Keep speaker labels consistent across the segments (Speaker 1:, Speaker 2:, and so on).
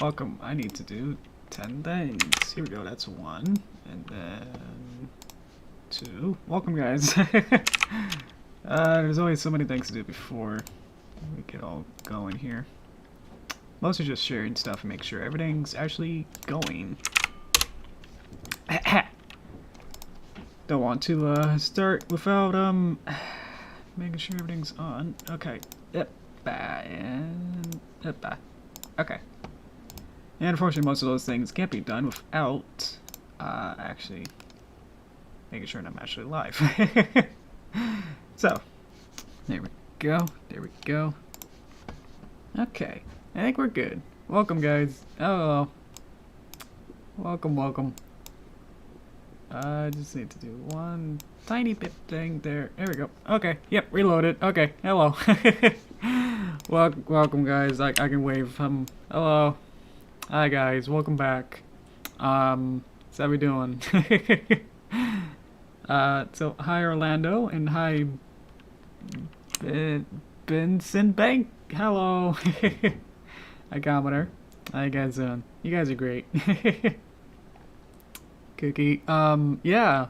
Speaker 1: Welcome. I need to do 10 things. Here we go. That's 1. And then 2. Welcome, guys. There's always so many things to do before we get all going here. Mostly just sharing stuff and make sure everything's actually going. Don't want to start without making sure everything's on. Okay. Yep. And okay. And unfortunately, most of those things can't be done without actually making sure I'm actually live. So, there we go. There we go. Okay. I think we're good. Welcome, guys. Oh, welcome, welcome. I just need to do one tiny bit thing there. There we go. Okay. Yep. Reloaded. Okay. Hello. Welcome, guys. I can wave. Hello. Hi, guys. Welcome back. So how we doing? So hi, Orlando, and hi, Benson Bank. Hello. Hi, Commenter. How you guys doing? You guys are great. Cookie. Yeah.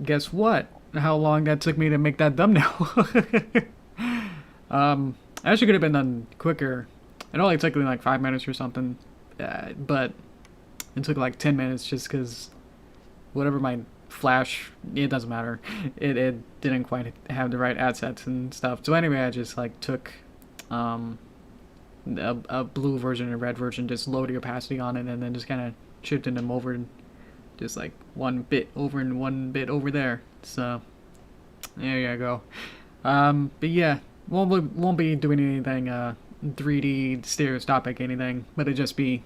Speaker 1: Guess what? How long that took me to make that thumbnail. Actually could have been done quicker. It only took me like 5 minutes or something. But it took like 10 minutes just because whatever my flash, it doesn't matter. It didn't quite have the right ad sets and stuff. So anyway, I just like took a blue version and a red version, just lowered the opacity on it, and then just kind of shifted them over, just like one bit over and one bit over there. So there you go. But yeah, won't be doing anything 3D stereoscopic anything, but it'd just be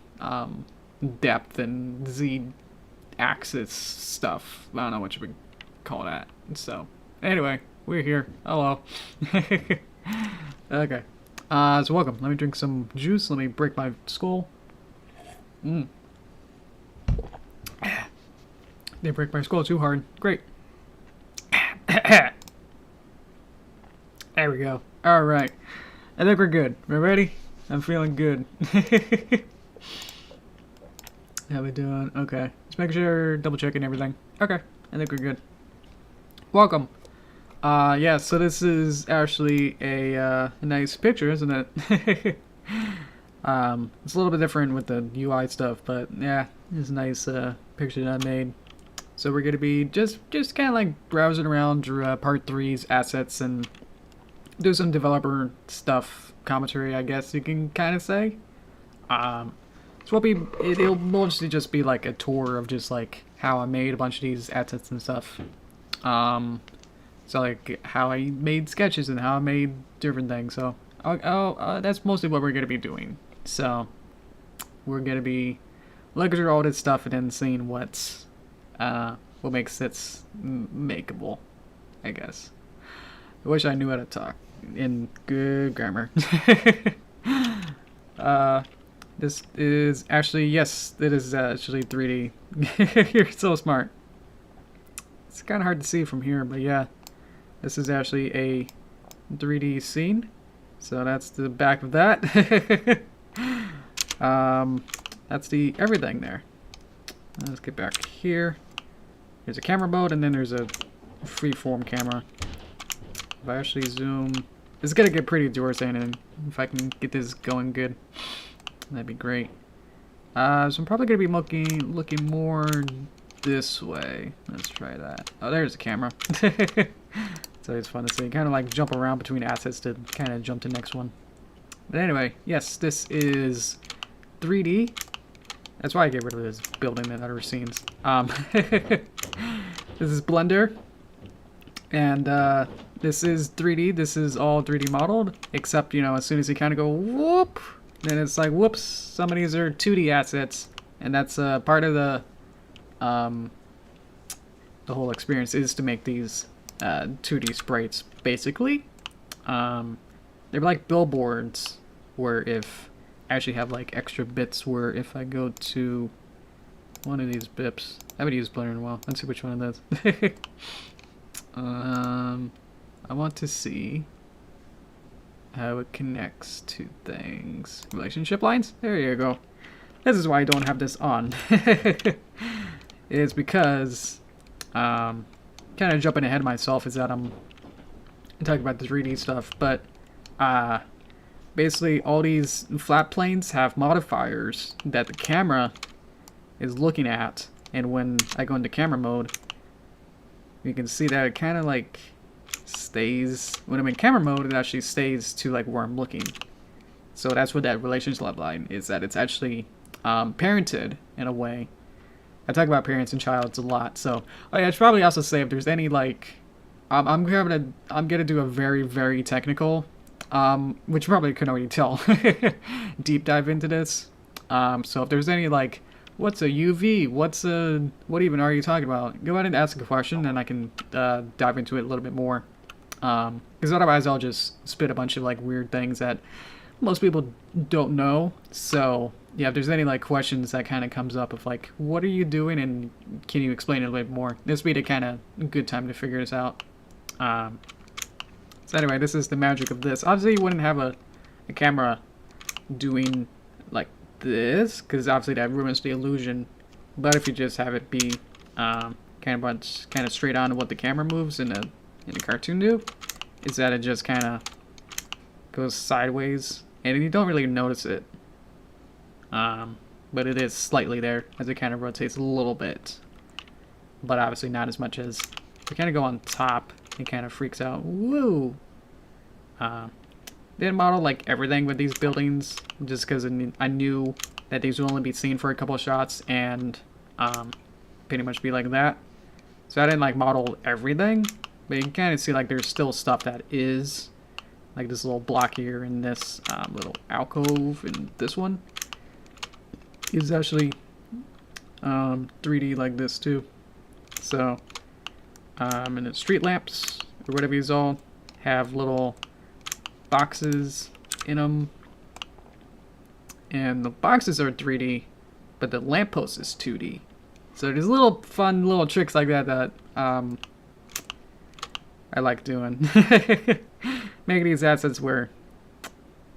Speaker 1: depth and z-axis stuff. I don't know what you would call that. So anyway, we're here. Hello. Okay. So welcome. Let me drink some juice. Let me break my skull. Didn't break my skull too hard. Great. There we go. Alright. I think we're good. We're ready? I'm feeling good. How we doing? Okay. Just making sure, double checking everything. Okay. I think we're good. Welcome. Yeah, so this is actually a nice picture, isn't it? It's a little bit different with the UI stuff, but yeah, it's a nice picture that I made. So we're gonna be just kind of like browsing around through part 3's assets and do some developer stuff, commentary, I guess you can kind of say. So it'll mostly just be like a tour of just like how I made a bunch of these assets and stuff. So like how I made sketches and how I made different things. So that's mostly what we're gonna be doing. So we're gonna be looking through all this stuff and then seeing what makes it makeable, I guess. I wish I knew how to talk in good grammar. This is actually, yes, it is actually 3D. You're so smart. It's kind of hard to see from here, but yeah. This is actually a 3D scene. So that's the back of that. That's the everything there. Let's get back here. There's a camera mode, and then there's a freeform camera. If I actually zoom, it's gonna get pretty Dorsey, and if I can get this going good, that'd be great. So I'm probably gonna be looking more this way. Let's try that. Oh, there's the camera. So it's fun to see. Kind of like jump around between assets to kind of jump to the next one. But anyway, yes, this is 3D. That's why I get rid of this building and other scenes. This is Blender. And this is 3D. This is all 3D modeled. Except, you know, as soon as you kind of go whoop, then it's like, whoops, some of these are 2D assets. And that's part of the whole experience is to make these 2D sprites, basically. They're like billboards, where if I actually have like extra bits, where if I go to one of these bips, I haven't used Blender in a while. Let's see which one it is. I want to see how it connects to things. Relationship lines? There you go. This is why I don't have this on. It's because, kind of jumping ahead of myself, is that I'm talking about the 3D stuff, but basically all these flat planes have modifiers that the camera is looking at, and when I go into camera mode, you can see that it kind of like stays, when I'm in camera mode, it actually stays to like where I'm looking. So that's what that relationship line is, that it's actually parented in a way. I talk about parents and childs a lot, so I should probably also say if there's any like, I'm gonna do a very, very technical, which you probably can already tell, deep dive into this. So if there's any like, what's a UV? What even are you talking about? Go ahead and ask a question, and I can dive into it a little bit more. Because otherwise I'll just spit a bunch of like weird things that most people don't know. So yeah, if there's any like questions that kind of comes up of like, what are you doing, and can you explain it a little bit more? This would be the kind of good time to figure this out. So anyway, this is the magic of this. Obviously you wouldn't have a camera doing like this, because obviously that ruins the illusion. But if you just have it be kind of straight on to what the camera moves in a cartoon do, is that it just kind of goes sideways, and you don't really notice it. But it is slightly there as it kind of rotates a little bit, but obviously not as much as if you kind of go on top. It kind of freaks out. Woo! Didn't model like everything with these buildings just because I knew that these would only be seen for a couple of shots and pretty much be like that. So I didn't like model everything, but you can kind of see like there's still stuff that is like this little block here, and this little alcove, and this one is actually 3D like this too. So and the street lamps or whatever these all have little boxes in them, and the boxes are 3D, but the lamppost is 2D. So there's little fun little tricks like that that I like doing. Making these assets where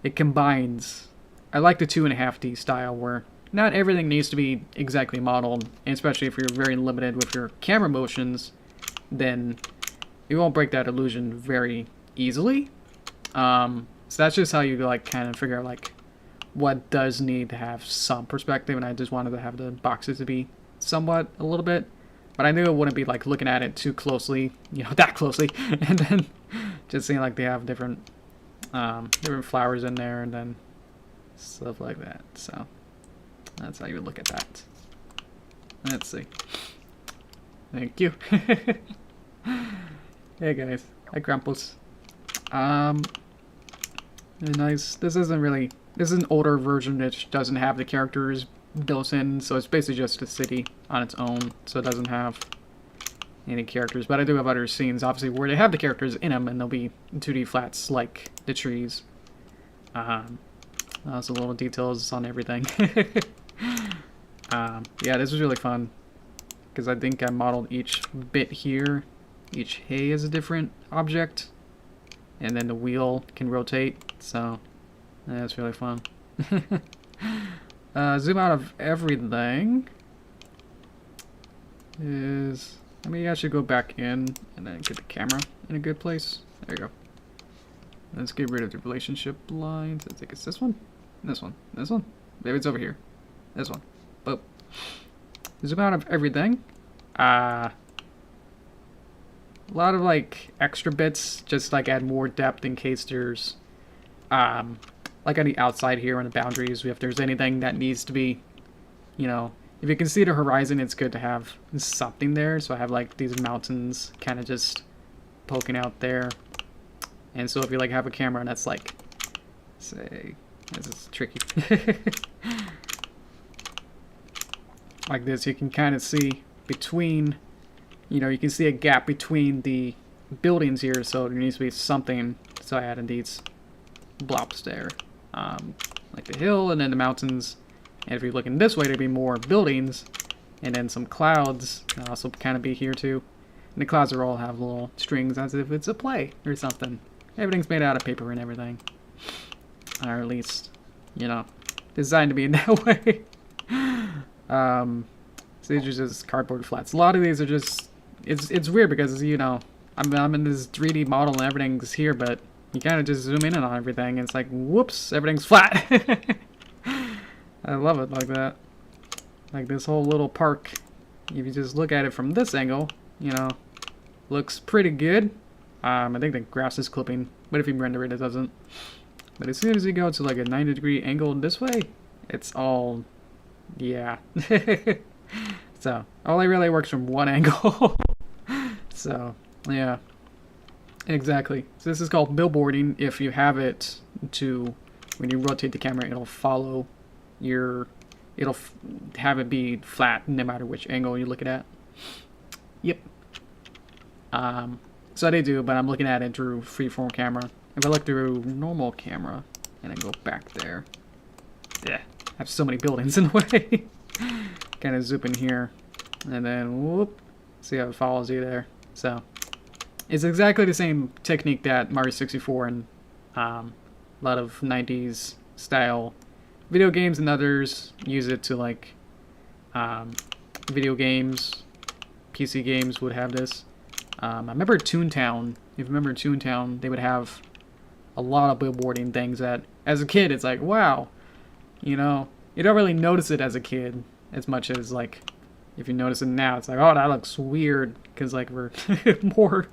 Speaker 1: it combines. I like the 2.5D style where not everything needs to be exactly modeled, and especially if you're very limited with your camera motions, then you won't break that illusion very easily. So that's just how you like kind of figure out like what does need to have some perspective, and I just wanted to have the boxes to be somewhat a little bit, but I knew it wouldn't be like looking at it too closely, you know, that closely, and then just seeing like they have different flowers in there and then stuff like that. So that's how you look at that. Let's see. Thank you. Hey guys, hi Crumples. Nice. This is an older version which doesn't have the characters built in, so it's basically just a city on its own, so it doesn't have any characters. But I do have other scenes, obviously, where they have the characters in them, and they'll be 2D flats like the trees. So little details on everything. Yeah, this was really fun, because I think I modeled each bit here. Each hay is a different object, and then the wheel can rotate, so that's really fun. Zoom out of everything is, I mean, I should go back in and then get the camera in a good place. There you go. Let's get rid of the relationship lines. I think it's this one, this one, this one. Maybe it's over here. This one. But zoom out of everything. A lot of like extra bits, just like add more depth in case there's like on the outside here on the boundaries, if there's anything that needs to be, you know, if you can see the horizon, it's good to have something there. So I have like these mountains kind of just poking out there. And so if you like have a camera and that's like, say, this is tricky. Like this, you can kind of see between, you know, you can see a gap between the buildings here, so there needs to be something. So I added these blobs there, like the hill and then the mountains. And if you're looking this way, there'd be more buildings, and then some clouds also kind of be here too. And the clouds are all have little strings as if it's a play or something. Everything's made out of paper and everything. Or at least, you know, designed to be in that way. So these are just cardboard flats. A lot of these are just, it's weird because, you know, I'm in this 3D model and everything's here, but you kind of just zoom in on everything and it's like, whoops, everything's flat. I love it like that. Like this whole little park, if you just look at it from this angle, you know, looks pretty good. I think the grass is clipping, but if you render it, it doesn't. But as soon as you go to like a 90-degree angle this way, it's all, yeah. So, only really works from one angle. So, yeah. Exactly. So this is called billboarding. If you have it to, when you rotate the camera, it'll follow your, it'll have it be flat no matter which angle you're looking at. Yep. So they do, but I'm looking at it through freeform camera. If I look through normal camera and I go back there, yeah, I have so many buildings in the way. Kind of zoom in here, and then whoop, see how it follows you there. So it's exactly the same technique that Mario 64 and a lot of 90s style video games and others use it to, like video games, PC games would have this. I remember Toontown. If you remember Toontown, they would have a lot of billboarding things that, as a kid, it's like, wow, you know, you don't really notice it as a kid as much as, like, if you notice it now, it's like, oh, that looks weird, because, like, we're more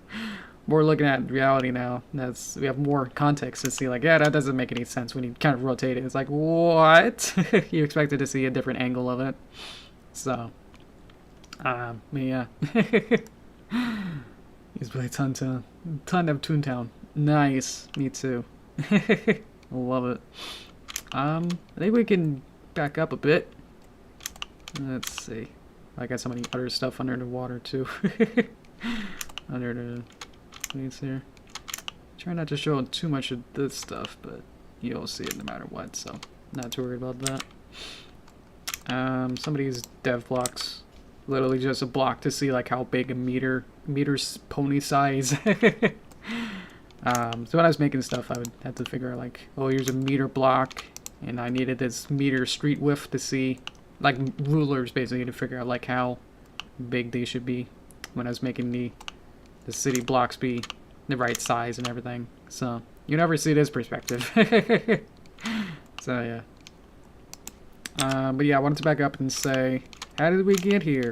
Speaker 1: looking at reality now. We have more context to see, like, yeah, that doesn't make any sense when you kind of rotate it. It's like, what? You expected to see a different angle of it. So, yeah. He's played ton of Toontown. Nice. Me too. Love it. I think we can back up a bit. Let's see. I got so many other stuff under the water too. Under the leaves here. Try not to show too much of this stuff, but you'll see it no matter what, so not too worried about that. Some of these dev blocks, literally just a block to see like how big a meter's pony size. So when I was making stuff, I would have to figure out like, oh, here's a meter block, and I needed this meter street width to see, like rulers basically, to figure out like how big these should be when I was making the city blocks be the right size and everything. So you never see this perspective. So yeah. But yeah, I wanted to back up and say, how did we get here?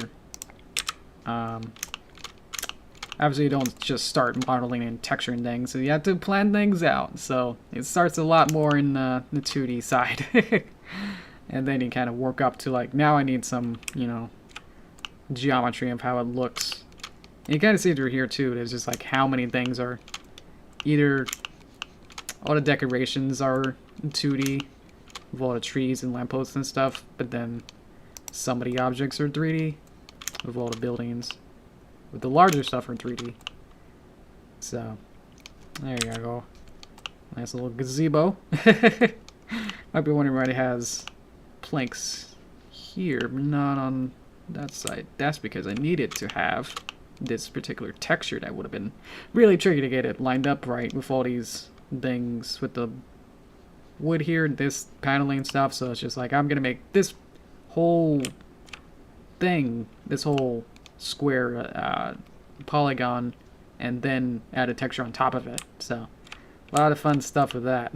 Speaker 1: Obviously you don't just start modeling and texturing things, so you have to plan things out. So it starts a lot more in the 2D side. And then you kind of work up to like, now I need some, you know, geometry of how it looks. And you kind of see through here too, there's just like how many things are either, all the decorations are 2D, with all the trees and lampposts and stuff, but then some of the objects are 3D, with all the buildings. But the larger stuff are 3D. So, there you go. Nice little gazebo. Might be wondering why it has planks here, but not on that side. That's because I needed to have this particular texture. That would have been really tricky to get it lined up right with all these things with the wood here, this paneling stuff. So it's just like, I'm gonna make this whole thing, this whole square polygon, and then add a texture on top of it. So a lot of fun stuff with that.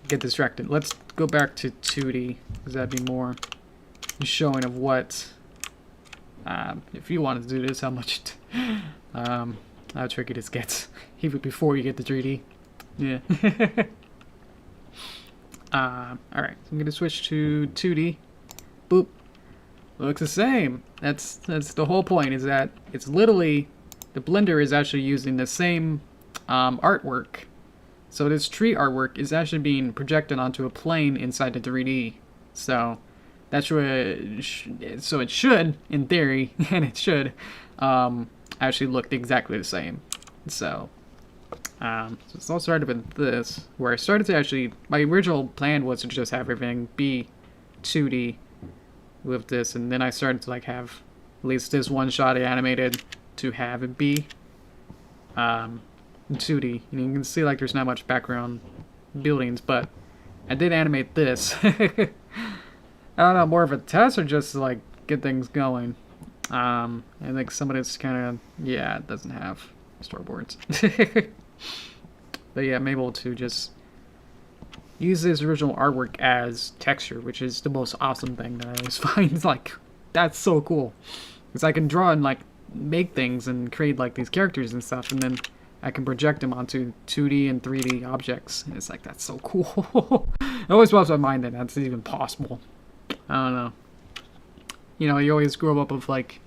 Speaker 1: Get distracted. Let's go back to 2D, because that'd be more showing of what, if you wanted to do this, how much, how tricky this gets, even before you get to 3D. Yeah. Alright, so I'm gonna switch to 2D. Boop. Looks the same. That's the whole point, is that it's literally, the Blender is actually using the same artwork. So this tree artwork is actually being projected onto a plane inside the 3D. So that's what so it should, in theory, and it should actually look exactly the same. So it's all started with this, where I started to actually, my original plan was to just have everything be 2D with this, and then I started to like have at least this one shot I animated to have it be in 2D. You can see like there's not much background buildings, but I did animate this. I don't know, more of a test or just to, like, get things going. I think some of this kind of, yeah, it doesn't have storyboards. But yeah, I'm able to just use this original artwork as texture, which is the most awesome thing that I always find. Like, that's so cool. Because I can draw and, like, make things and create, like, these characters and stuff, and then I can project them onto 2D and 3D objects. And it's like, that's so cool. It always blows my mind that that's even possible. I don't know. You know, you always grow up with, like,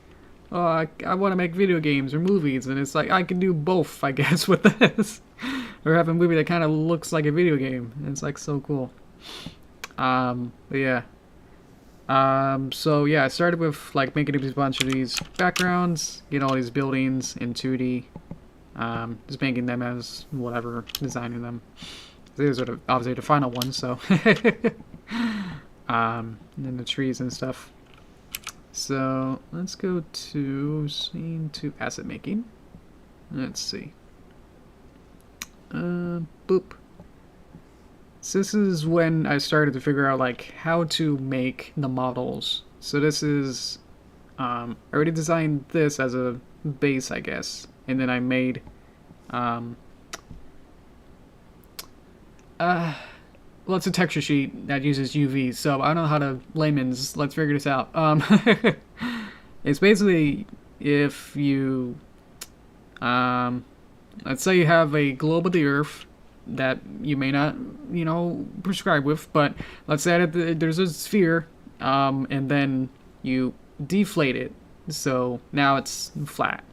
Speaker 1: oh, I want to make video games or movies, and it's like, I can do both, I guess, with this. Or have a movie that kind of looks like a video game. And it's, like, so cool. But yeah. So yeah, I started with, like, making a bunch of these backgrounds, getting all these buildings in 2D. Just making them as whatever, designing them. These are obviously the final ones, so. And then the trees and stuff. So let's go to scene to asset making. Let's see. Boop. So this is when I started to figure out, like, how to make the models. So this is, I already designed this as a base, I guess, and then I made, well, it's a texture sheet that uses UV, so I don't know how to layman's. Let's figure this out. It's basically if you, let's say you have a globe of the Earth that you may not, you know, prescribe with, but let's say that there's a sphere, and then you deflate it, so now it's flat,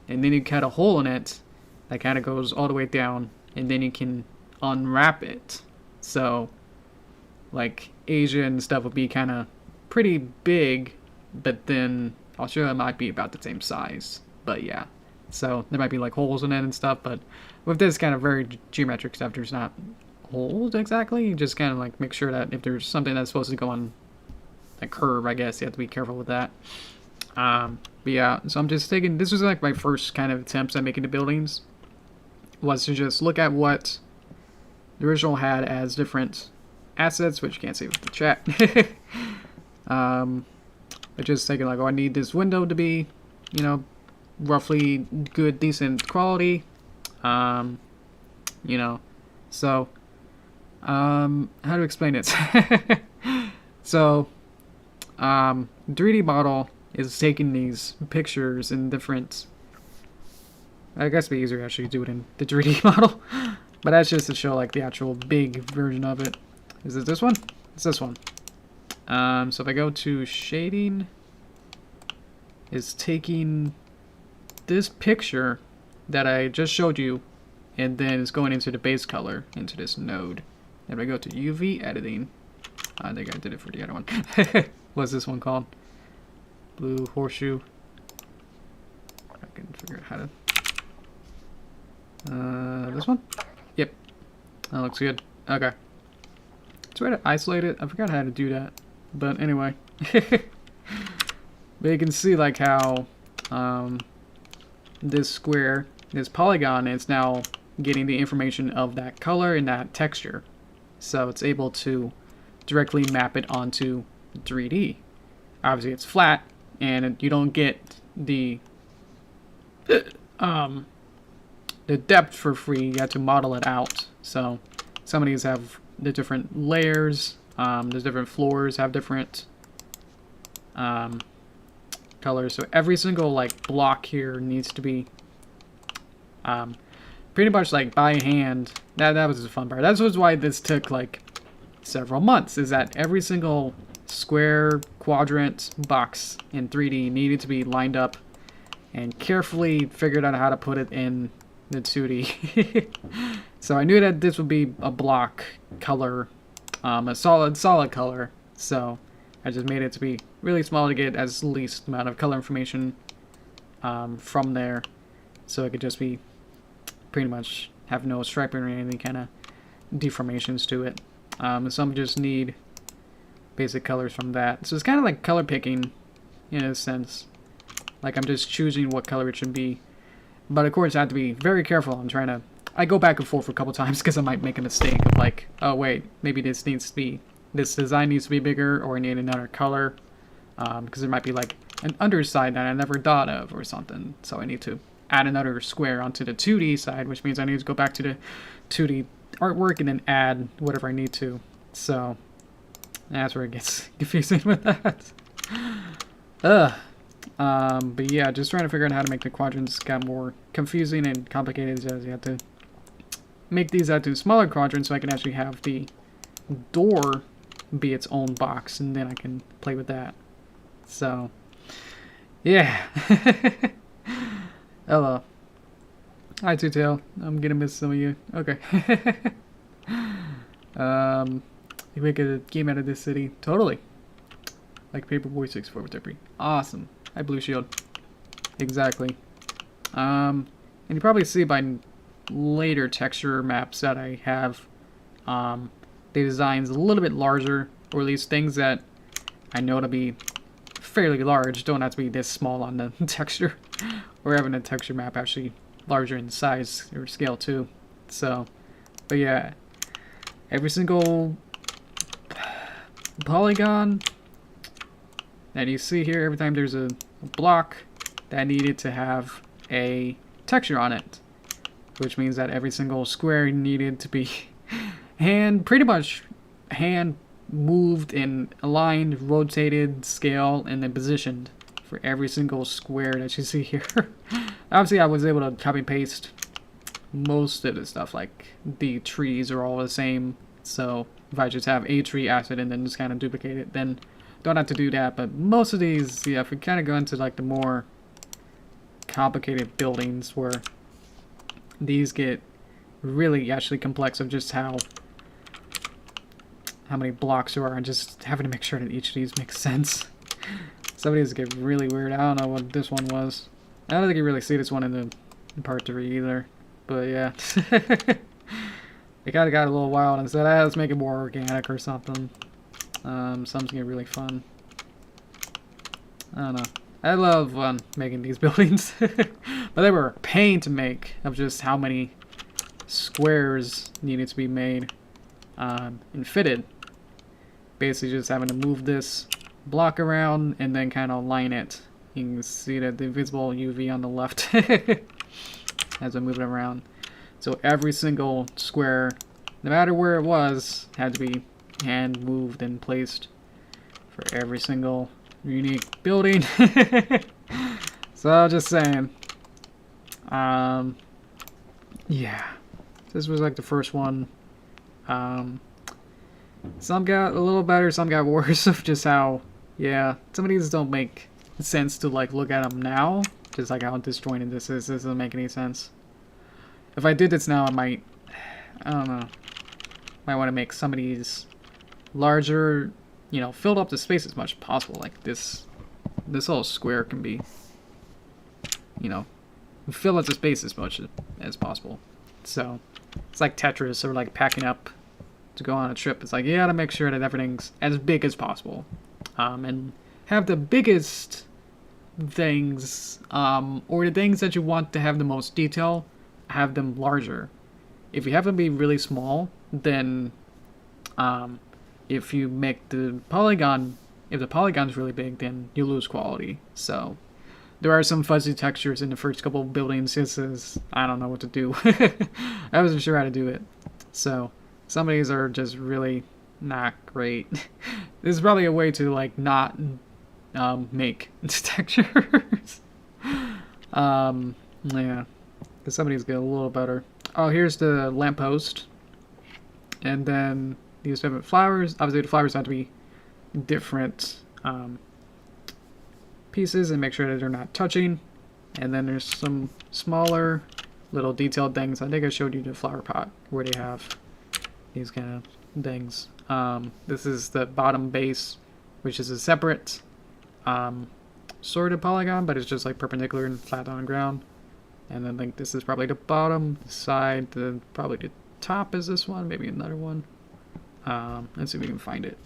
Speaker 1: and then you cut a hole in it that kind of goes all the way down, and then you can unwrap it. So, like, Asia and stuff would be kind of pretty big, but then Australia might be about the same size. But yeah, so there might be, like, holes in it and stuff, but with this kind of very geometric stuff, there's not holes exactly. You just kind of, like, make sure that if there's something that's supposed to go on a curve, I guess you have to be careful with that. But yeah, so I'm just taking, this was like my first kind of attempts at making the buildings, was to just look at what the original had as different assets, which you can't see with the chat. But just thinking, like, oh, I need this window to be, you know, roughly good, decent quality. You know, so, how to explain it? So, 3D model is taking these pictures in different, I guess it'd be easier to actually do it in the 3D model. But that's just to show, like, the actual big version of it. Is it this one? It's this one. So if I go to shading, it's taking this picture that I just showed you, and then it's going into the base color, into this node. And if I go to UV editing, I think I did it for the other one. What's this one called? Blue horseshoe. I can figure out how to... this one? Yep. That looks good. Okay. It's way to isolate it. I forgot how to do that. But anyway. But you can see, like, how this square, this polygon, is now getting the information of that color and that texture. So it's able to directly map it onto 3D. Obviously it's flat, and you don't get the depth for free. You have to model it out. So some of these have the different layers. There's different floors have different colors. So every single, like, block here needs to be pretty much, like, by hand. That was the fun part. That's why this took, like, several months. Is that every single square, quadrant, box in 3D needed to be lined up and carefully figured out how to put it in the 2D. So I knew that this would be a block color, a solid color. So I just made it to be really small to get as least amount of color information from there. So it could just be pretty much have no striping or any kind of deformations to it. Some just need basic colors from that. So it's kind of like color picking in a sense. Like, I'm just choosing what color it should be. But of course I have to be very careful. I'm trying to I go back and forth a couple times because I might make a mistake of like, oh wait, maybe this design needs to be bigger, or I need another color, because there might be like an underside that I never thought of or something. So I need to add another square onto the 2D side, which means I need to go back to the 2D artwork and then add whatever I need to. So that's where it gets confusing with that. But yeah, just trying to figure out how to make the quadrants got more confusing and complicated, as you have to make these out to smaller quadrants so I can actually have the door be its own box, and then I can play with that. So yeah. Hello. Hi, Two-Tail. I'm gonna miss some of you. Okay. You make a game out of this city. Totally. Like Paperboy 64 with Derpy. Awesome. Hi, Blue Shield. Exactly. And you probably see by later texture maps that I have, the designs a little bit larger, or at least things that I know to be fairly large don't have to be this small on the texture. Or having a texture map actually larger in size or scale too. So, but yeah, every single polygon that you see here, every time there's a block that needed to have a texture on it, which means that every single square needed to be pretty much hand moved and aligned, rotated, scale, and then positioned for every single square that you see here. Obviously, I was able to copy and paste most of the stuff, like the trees are all the same. So if I just have a tree asset and then just kind of duplicate it, then don't have to do that. But most of these, yeah, if we kind of go into like the more complicated buildings where these get really actually complex of just how many blocks there are, and just having to make sure that each of these makes sense. Some of these get really weird. I don't know what this one was. I don't think you really see this one in part 3 either. But yeah. It kind of got a little wild and said, let's make it more organic or something. Something's getting really fun. I don't know. I love making these buildings. But they were a pain to make, of just how many squares needed to be made and fitted. Basically just having to move this block around and then kind of line it. You can see that the invisible UV on the left as I move it around. So every single square, no matter where it was, had to be hand moved and placed for every single unique building. So just saying. Yeah. This was like the first one. Some got a little better, some got worse of just how, yeah, some of these don't make sense to like look at them now. Just like how disjointed this is. This doesn't make any sense. If I did this now, I don't know, might want to make some of these larger, you know, filled up the space as much as possible. Like this whole square can be, you know, fill up the space as much as possible. So it's like Tetris, or like packing up to go on a trip. It's like, you gotta make sure that everything's as big as possible, and have the biggest things, or the things that you want to have the most detail, have them larger. If you have them be really small, then if you make the polygon, if the polygon's really big, then you lose quality. So there are some fuzzy textures in the first couple of buildings. This is, I don't know what to do. I wasn't sure how to do it. So some of these are just really not great. This is probably a way to like not make textures. Yeah, because some of these get a little better. Oh, here's the lamppost, and then these different flowers. Obviously, the flowers have to be different pieces and make sure that they're not touching. And then there's some smaller little detailed things. I think I showed you the flower pot where they have these kind of things. This is the bottom base, which is a separate sort of polygon, but it's just like perpendicular and flat on the ground. And then like this is probably the bottom side. Probably the top is this one, maybe another one. Let's see if we can find it.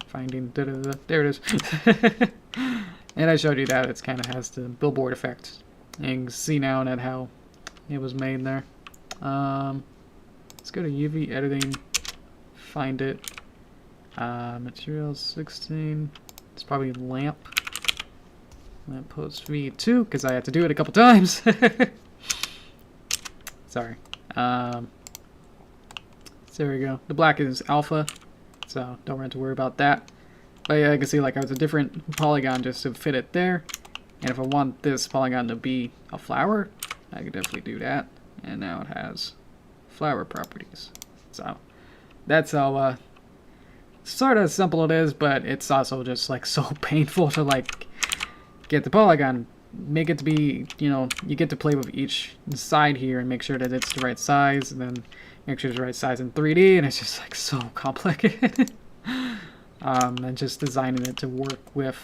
Speaker 1: Finding, there it is. And I showed you that it's kind of has the billboard effect. And you can see now that how it was made there. Let's go to UV editing, find it. Material 16. It's probably lamp. Lamp post V2 because I had to do it a couple times. Sorry. So there we go. The black is alpha, so don't have to worry about that. But yeah, I can see like I was a different polygon just to fit it there. And if I want this polygon to be a flower, I could definitely do that. And now it has flower properties. So that's how sort of simple it is, but it's also just like so painful to like get the polygon, make it to be, you know, you get to play with each side here and make sure that it's the right size, and then make sure it's the right size in 3D, and it's just like so complicated. And just designing it to work with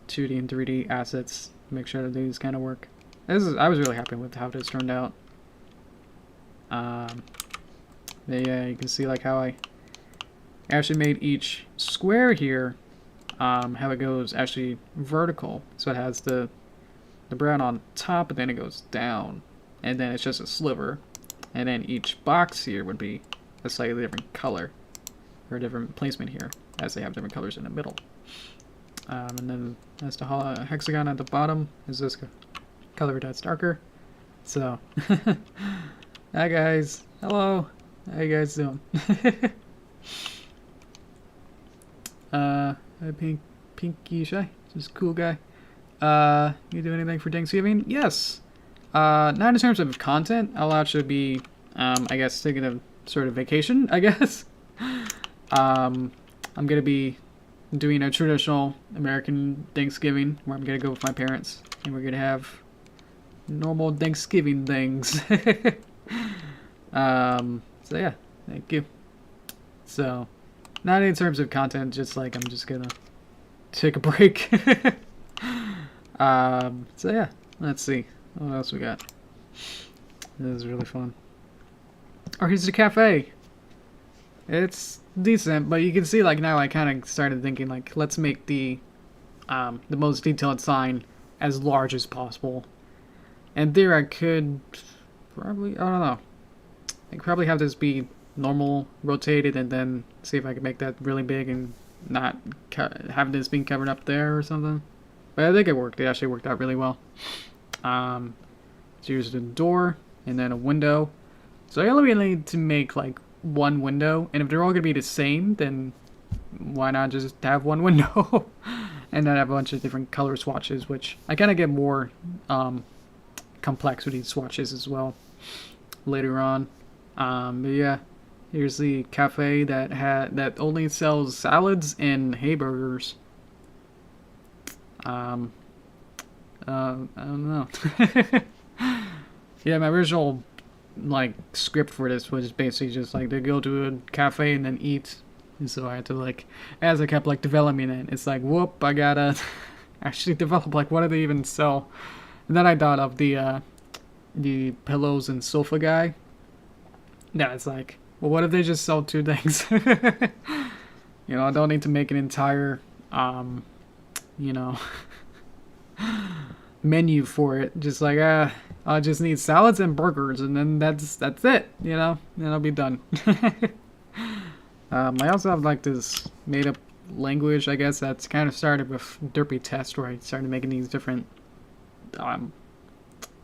Speaker 1: 2D and 3D assets, make sure that these kind of work. I was really happy with how this turned out. Yeah, you can see like how I actually made each square here, how it goes actually vertical. So it has the brown on top, and then it goes down, and then it's just a sliver. And then each box here would be a slightly different color, or a different placement here, as they have different colors in the middle. And then as the hexagon at the bottom is this color that's darker. So, hi guys, hello, how you guys doing? Pinky Shy, just cool guy. You do anything for Thanksgiving? Yes. Not in terms of content. I'll actually be, I guess, taking a sort of vacation, I guess. I'm gonna be doing a traditional American Thanksgiving where I'm gonna go with my parents, and we're gonna have normal Thanksgiving things. So yeah, thank you. So, not in terms of content, just like I'm just gonna take a break. So yeah, let's see what else we got. This is really fun. Oh, here's the cafe. It's decent, but you can see like now I kind of started thinking like let's make the most detailed sign as large as possible. And there I could probably, I don't know, I could probably have this be normal rotated and then see if I could make that really big and not have this being covered up there or something. But I think it worked. It actually worked out really well. So here's the door and then a window. So I only really need to make like one window, and if they're all gonna be the same, then why not just have one window and then have a bunch of different color swatches, which I kind of get more complex with these swatches as well later on. But yeah, here's the cafe that only sells salads and hamburgers. I don't know. Yeah, my original like script for this was basically just like to go to a cafe and then eat, and so I had to like, as I kept like developing it, it's like whoop, I gotta actually develop like what do they even sell. And then I thought of the pillows and sofa guy. Yeah, it's like, well, what if they just sell two things? You know, I don't need to make an entire you know, menu for it. Just like I just need salads and burgers, and then that's it, you know, and I'll be done. I also have like this made up language, I guess, that's kind of started with Derpy Test, where I started making these different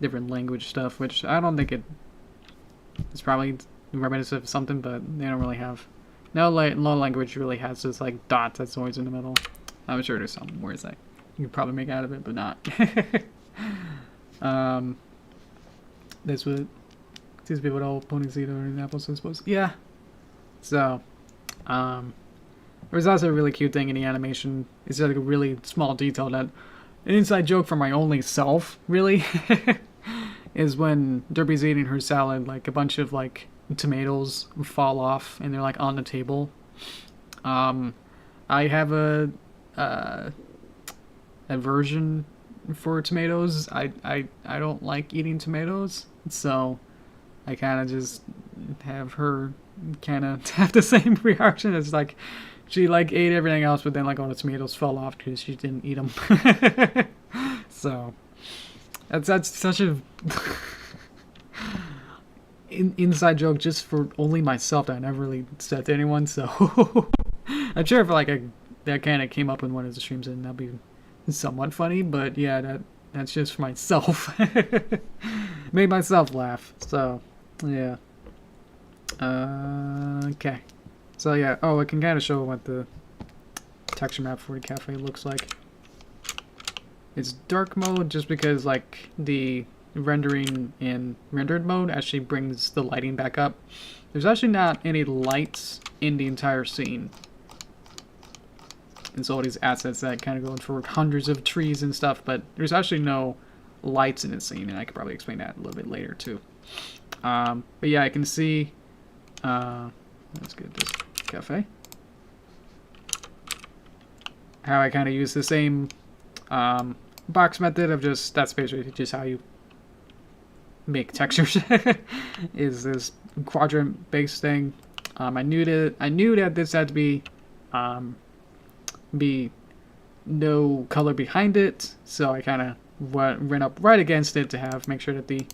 Speaker 1: language stuff, which I don't think it's probably reminiscent of something, but they don't really have, no language really has this like dot that's always in the middle. I'm sure there's some words that you could probably make out of it, but not. That's what seems to be what all ponies eat or apples, I suppose. Yeah. So, there's also a really cute thing in the animation. It's like a really small detail that an inside joke for my only self, really, is when Derpy's eating her salad, like a bunch of like tomatoes fall off and they're like on the table. I have a aversion for tomatoes. I don't like eating tomatoes, so I kind of just have her kind of have the same reaction. It's like she like ate everything else, but then like all the tomatoes fell off because she didn't eat them. So that's such a inside joke just for only myself that I never really said to anyone. So I'm sure if like that kind of came up in one of the streams, and that'd be somewhat funny. But yeah, that's just for myself. Made myself laugh. So yeah. Okay. So yeah. Oh, I can kind of show what the texture map for the cafe looks like. It's dark mode just because like the rendering in rendered mode actually brings the lighting back up. There's actually not any lights in the entire scene. And so all these assets that kind of go for hundreds of trees and stuff, but there's actually no lights in the scene, and I could probably explain that a little bit later too. But yeah, I can see, let's get this cafe. How I kind of use the same box method of just, that's basically just how you make textures. Is this quadrant based thing. I knew that this had to be no color behind it, so I kind of went up right against it to make sure that the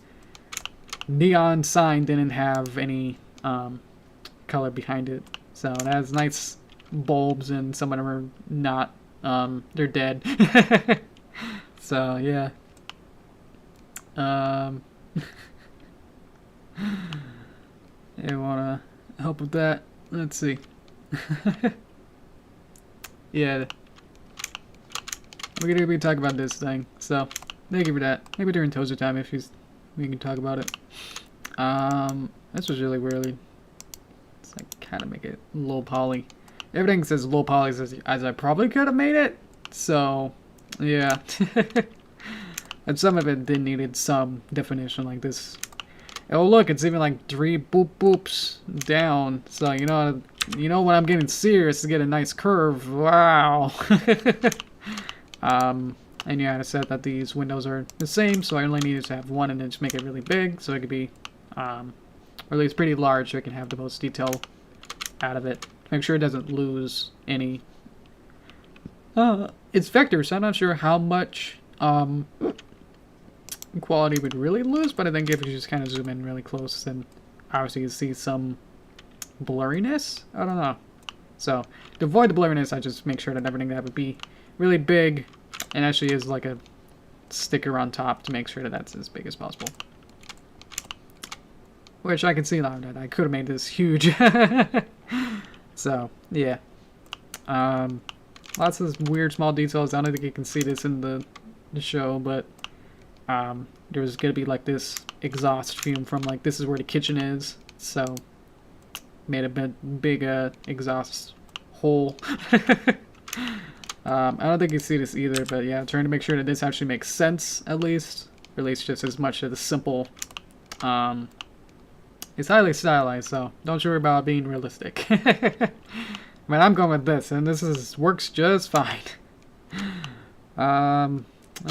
Speaker 1: neon sign didn't have any color behind it. So it has nice bulbs, and some of them are not, they're dead. So yeah. You wanna help with that? Let's see. Yeah. We're gonna be talking about this thing, so thank you for that. Maybe during Tozer time if we can talk about it. This was really weird. Let's like kind of make it low poly. Everything says low poly as I probably could have made it. So yeah. And some of it did needed some definition like this. Oh look, it's even like 3 boops down. So you know when I'm getting serious to get a nice curve. Wow. And yeah, I said that these windows are the same, so I only needed to have one and then just make it really big, so it could be, or at least pretty large, so I can have the most detail out of it. Make sure it doesn't lose any. It's vector, so I'm not sure how much quality would really lose, but I think if you just kind of zoom in really close, then obviously you see some blurriness. I don't know. So to avoid the blurriness, I just make sure that everything that would be really big and actually is like a sticker on top to make sure that that's as big as possible. Which I can see now that I could have made this huge. So yeah. Lots of weird small details. I don't think you can see this in the show, but there's gonna be like this exhaust fume from like this is where the kitchen is, so made a big exhaust hole. I don't think you see this either, but yeah, I'm trying to make sure that this actually makes sense at least just as much as the simple. It's highly stylized, so don't worry about being realistic. I mean, I'm going with this, and this works just fine. There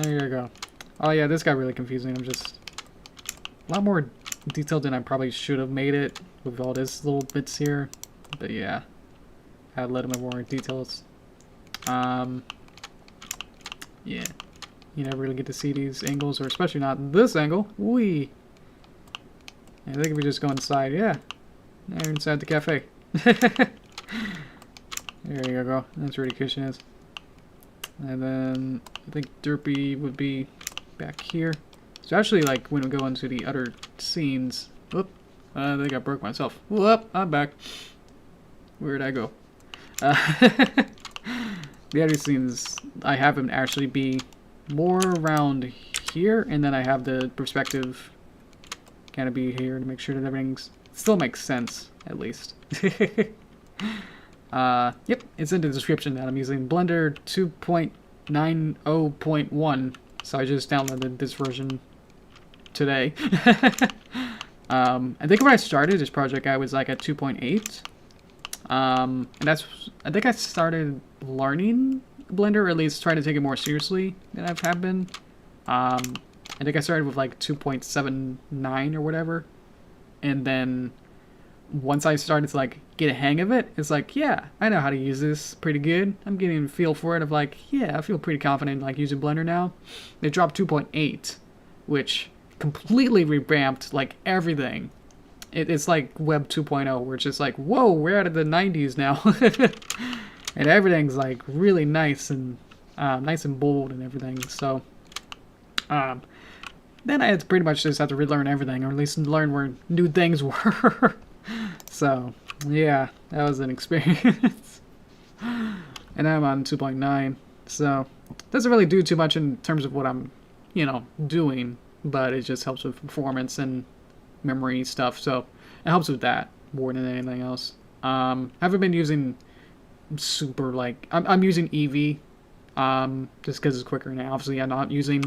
Speaker 1: you go. Oh yeah, this got really confusing. I'm just a lot more detailed than I probably should have made it with all these little bits here. But yeah, I had a little bit more details. Yeah, you never really get to see these angles, or especially not this angle. Wee. I think if we just go inside, yeah, now you're inside the cafe. There you go. That's where the kitchen is. And then I think Derpy would be back here. So actually, like when we go into the other scenes, whoop, I think I broke myself. Whoop, I'm back. Where'd I go? The other scenes, I have them actually be more around here, and then I have the perspective kind of be here to make sure that everything still makes sense, at least. Yep, it's in the description that I'm using Blender 2.90.1, so I just downloaded this version today. I think when I started this project, I was like at 2.8. And I think I started learning Blender, or at least trying to take it more seriously than I have been. I think I started with like 2.79 or whatever, and then once I started to like get a hang of it, it's like, yeah, I know how to use this pretty good. I'm getting a feel for it of like, yeah, I feel pretty confident like using Blender now. They dropped 2.8, which completely revamped like everything. it's like Web 2.0, where it's just like, whoa, we're out of the 90s now. And everything's like really nice and bold and everything. So then I had to pretty much just have to relearn everything, or at least learn where new things were. So yeah, that was an experience. And I'm on 2.9, so doesn't really do too much in terms of what I'm, doing, but it just helps with performance and memory stuff. So it helps with that more than anything else. I haven't been using super I'm using Eevee, just because it's quicker. And obviously I'm not using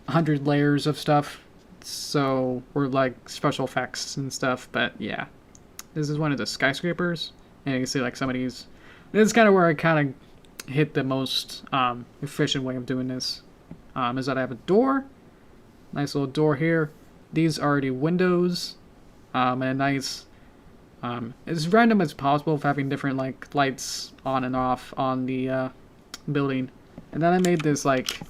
Speaker 1: 100 layers of stuff, so or like special effects and stuff. But yeah, this is one of the skyscrapers, and you can see like some of these. This is kind of where I kind of hit the most efficient way of doing this. Is that I have a door, nice little door here. These are the windows, and a nice, as random as possible of having different like lights on and off on the building. And then I made this like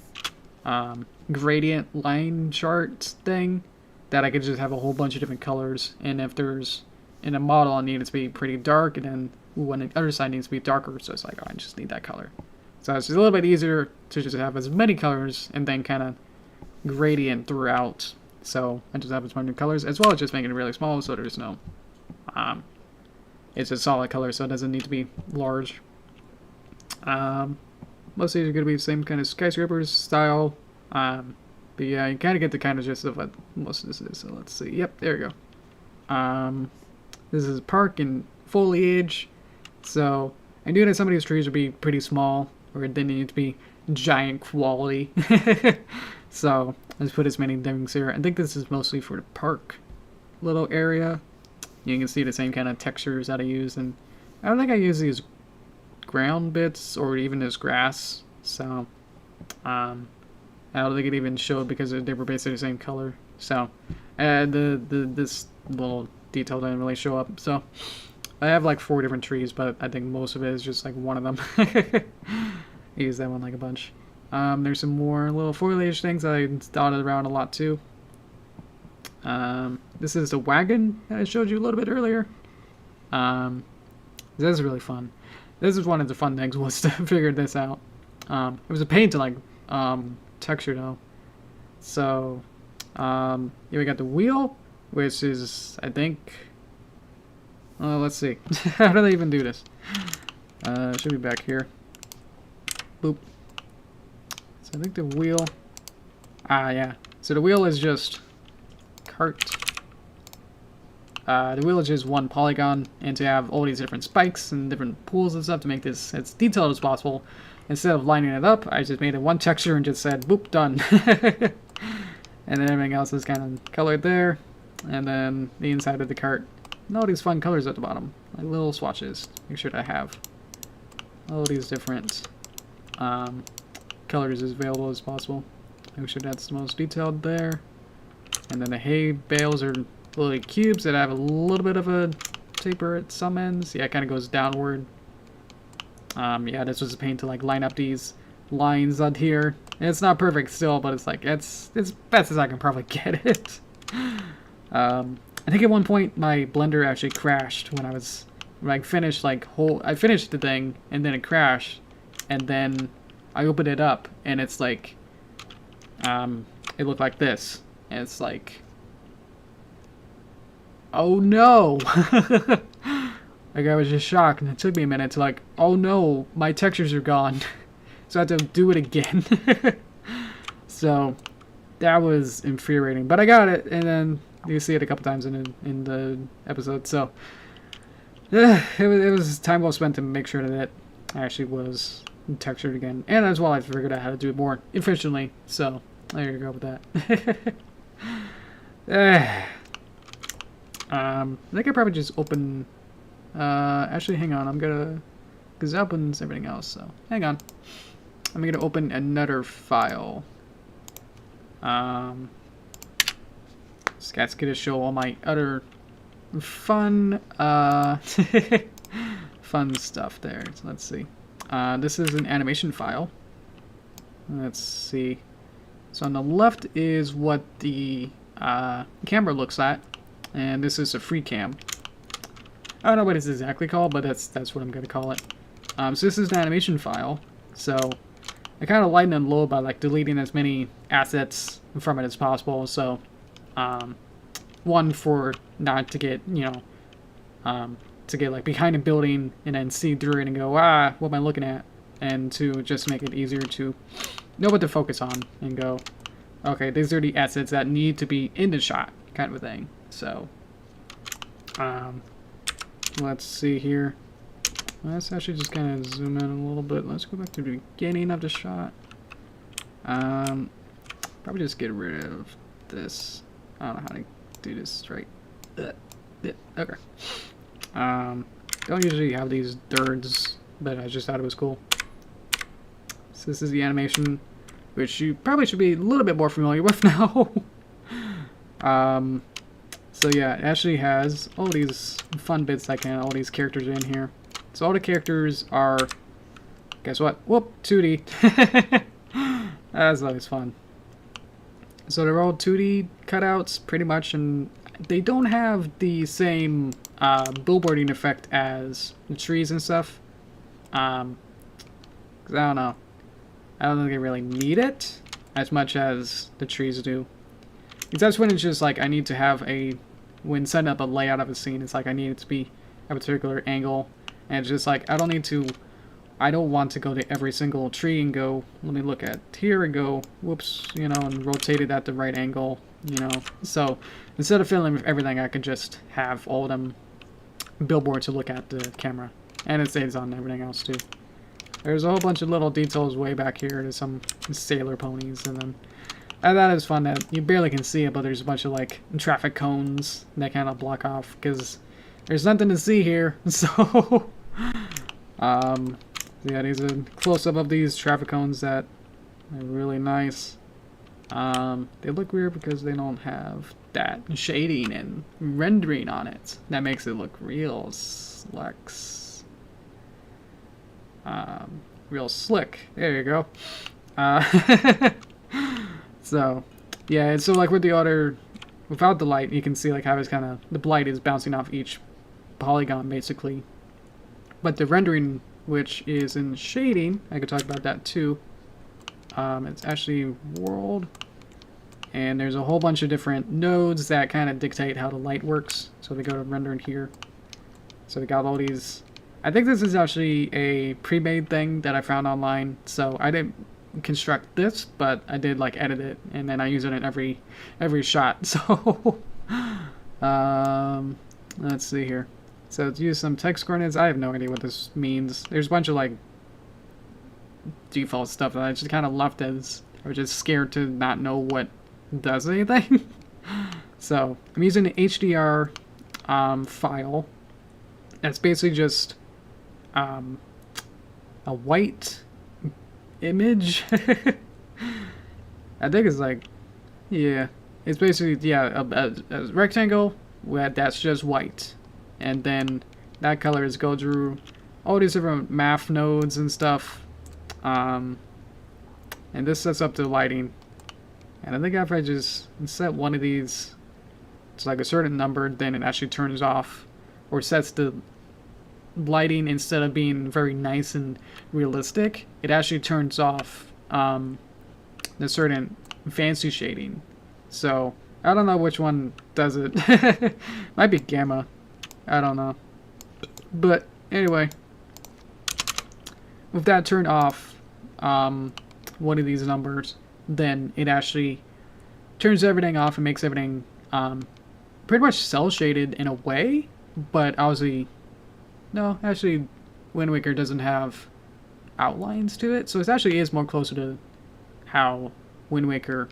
Speaker 1: gradient line chart thing that I could just have a whole bunch of different colors. And if there's in a model I need it to be pretty dark, and then when the other side needs to be darker, so it's like, oh, I just need that color. So it's just a little bit easier to just have as many colors and then kind of gradient throughout. So I just have as many colors, as well as just making it really small so there's no, it's a solid color, so it doesn't need to be large. Most of these are going to be the same kind of skyscrapers style. But yeah, you kind of get the kind of gist of what most of this is. So let's see. Yep, there we go. This is park and foliage. So I knew that some of these trees would be pretty small, or they need to be giant quality. So let's put as many things here. I think this is mostly for the park little area. You can see the same kind of textures that I use, and I don't think I use these ground bits or even this grass. So I don't think it even showed because they were basically the same color. So this little detail didn't really show up. So I have like 4 different trees, but I think most of it is just like one of them. I use that one like a bunch. There's some more little foliage things that I dotted around a lot too. This is the wagon that I showed you a little bit earlier. This is really fun. This is one of the fun things, was to figure this out. It was a pain to like texture though. So yeah, we got the wheel, which is, I think, let's see. How do they even do this? It should be back here. Boop. So I think the wheel, yeah. So the wheel is just cart. The wheel is just one polygon, and to have all these different spikes and different pools and stuff to make this as detailed as possible. Instead of lining it up, I just made it one texture and just said, boop, done. And then everything else is kind of colored there. And then the inside of the cart. And all these fun colors at the bottom, like little swatches. Make sure to have all these different colors as available as possible. Make sure that's the most detailed there. And then the hay bales are little cubes that have a little bit of a taper at some ends. Yeah, it kind of goes downward. Yeah, this was a pain to like line up these lines on here. And it's not perfect still, but it's like it's best as I can probably get it. I think at one point my blender actually crashed when I finished I finished the thing and then it crashed, and then I opened it up and it's like it looked like this, and it's like, oh no. Like, I was just shocked, and it took me a minute to like, oh no, my textures are gone. So I had to do it again. So that was infuriating, but I got it, and then you see it a couple times in the episode. So it was time well spent to make sure that it actually was textured again, and as well I figured out how to do it more efficiently. So there you go with that. I think I probably just open. Actually, hang on. I'm gonna, because it opens everything else. So hang on. I'm gonna open another file. Just gonna show all my other fun, fun stuff there. So let's see. This is an animation file. Let's see. So on the left is what the camera looks at. and this is a free cam. I don't know what it's exactly called, but that's what I'm going to call it. So this is an animation file, so I kind of lighten and low by like deleting as many assets from it as possible. So, one, for not to get, you know, to get like behind a building and then see through it and go, ah, what am I looking at? And to just make it easier to know what to focus on and go, okay, these are the assets that need to be in the shot, kind of a thing. So, let's see here. Let's actually just kind of zoom in a little bit. Let's go back to the beginning of the shot. Probably just get rid of this. I don't know how to do this right. Okay. Don't usually have these dirds, but I just thought it was cool. So this is the animation, which you probably should be a little bit more familiar with now. So yeah, it actually has all these fun bits all these characters in here. So all the characters are, guess what? Whoop, 2D. That's always fun. So they're all 2D cutouts, pretty much, and they don't have the same billboarding effect as the trees and stuff. 'Cause I don't know. I don't think they really need it as much as the trees do. Because that's when it's just like I need to have when setting up a layout of a scene, it's like I need it to be a particular angle. And it's just like, I don't want to go to every single tree and go, let me look at here and go, whoops, you know, and rotate it at the right angle, you know. So instead of filling with everything, I could just have all of them billboard to look at the camera. And it stays on everything else too. There's a whole bunch of little details way back here to some sailor ponies, and then that is fun that you barely can see it, but there's a bunch of like traffic cones that kind of block off because there's nothing to see here. So yeah, these are close-up of these traffic cones that are really nice. They look weird because they don't have that shading and rendering on it. That makes it look real real slick. There you go. So yeah, so like with the other, without the light, you can see like how it's kind of, the light is bouncing off each polygon basically. But the rendering, which is in shading, I could talk about that too. It's actually world, and there's a whole bunch of different nodes that kind of dictate how the light works. So we go to render in here. So we got all these. I think this is actually a pre-made thing that I found online. So I didn't construct this, but I did like edit it, and then I use it in every shot. So let's see here. So let's use some text coordinates. I have no idea what this means. There's a bunch of like default stuff that I just kind of left as I was just scared to not know what does anything. So I'm using an HDR file. That's basically just a white image. I think it's like, yeah, it's basically, yeah, a rectangle that's just white. And then that color is go through all these different math nodes and stuff. And this sets up the lighting. And I think if I just set one of these to like a certain number, then it actually turns off or sets the lighting, instead of being very nice and realistic, it actually turns off the certain fancy shading. So I don't know which one does it. Might be gamma. I don't know. But anyway, with that turned off, one of these numbers, then it actually turns everything off and makes everything pretty much cell shaded in a way. But obviously, no, actually Wind Waker doesn't have outlines to it, so it actually is more closer to how Wind Waker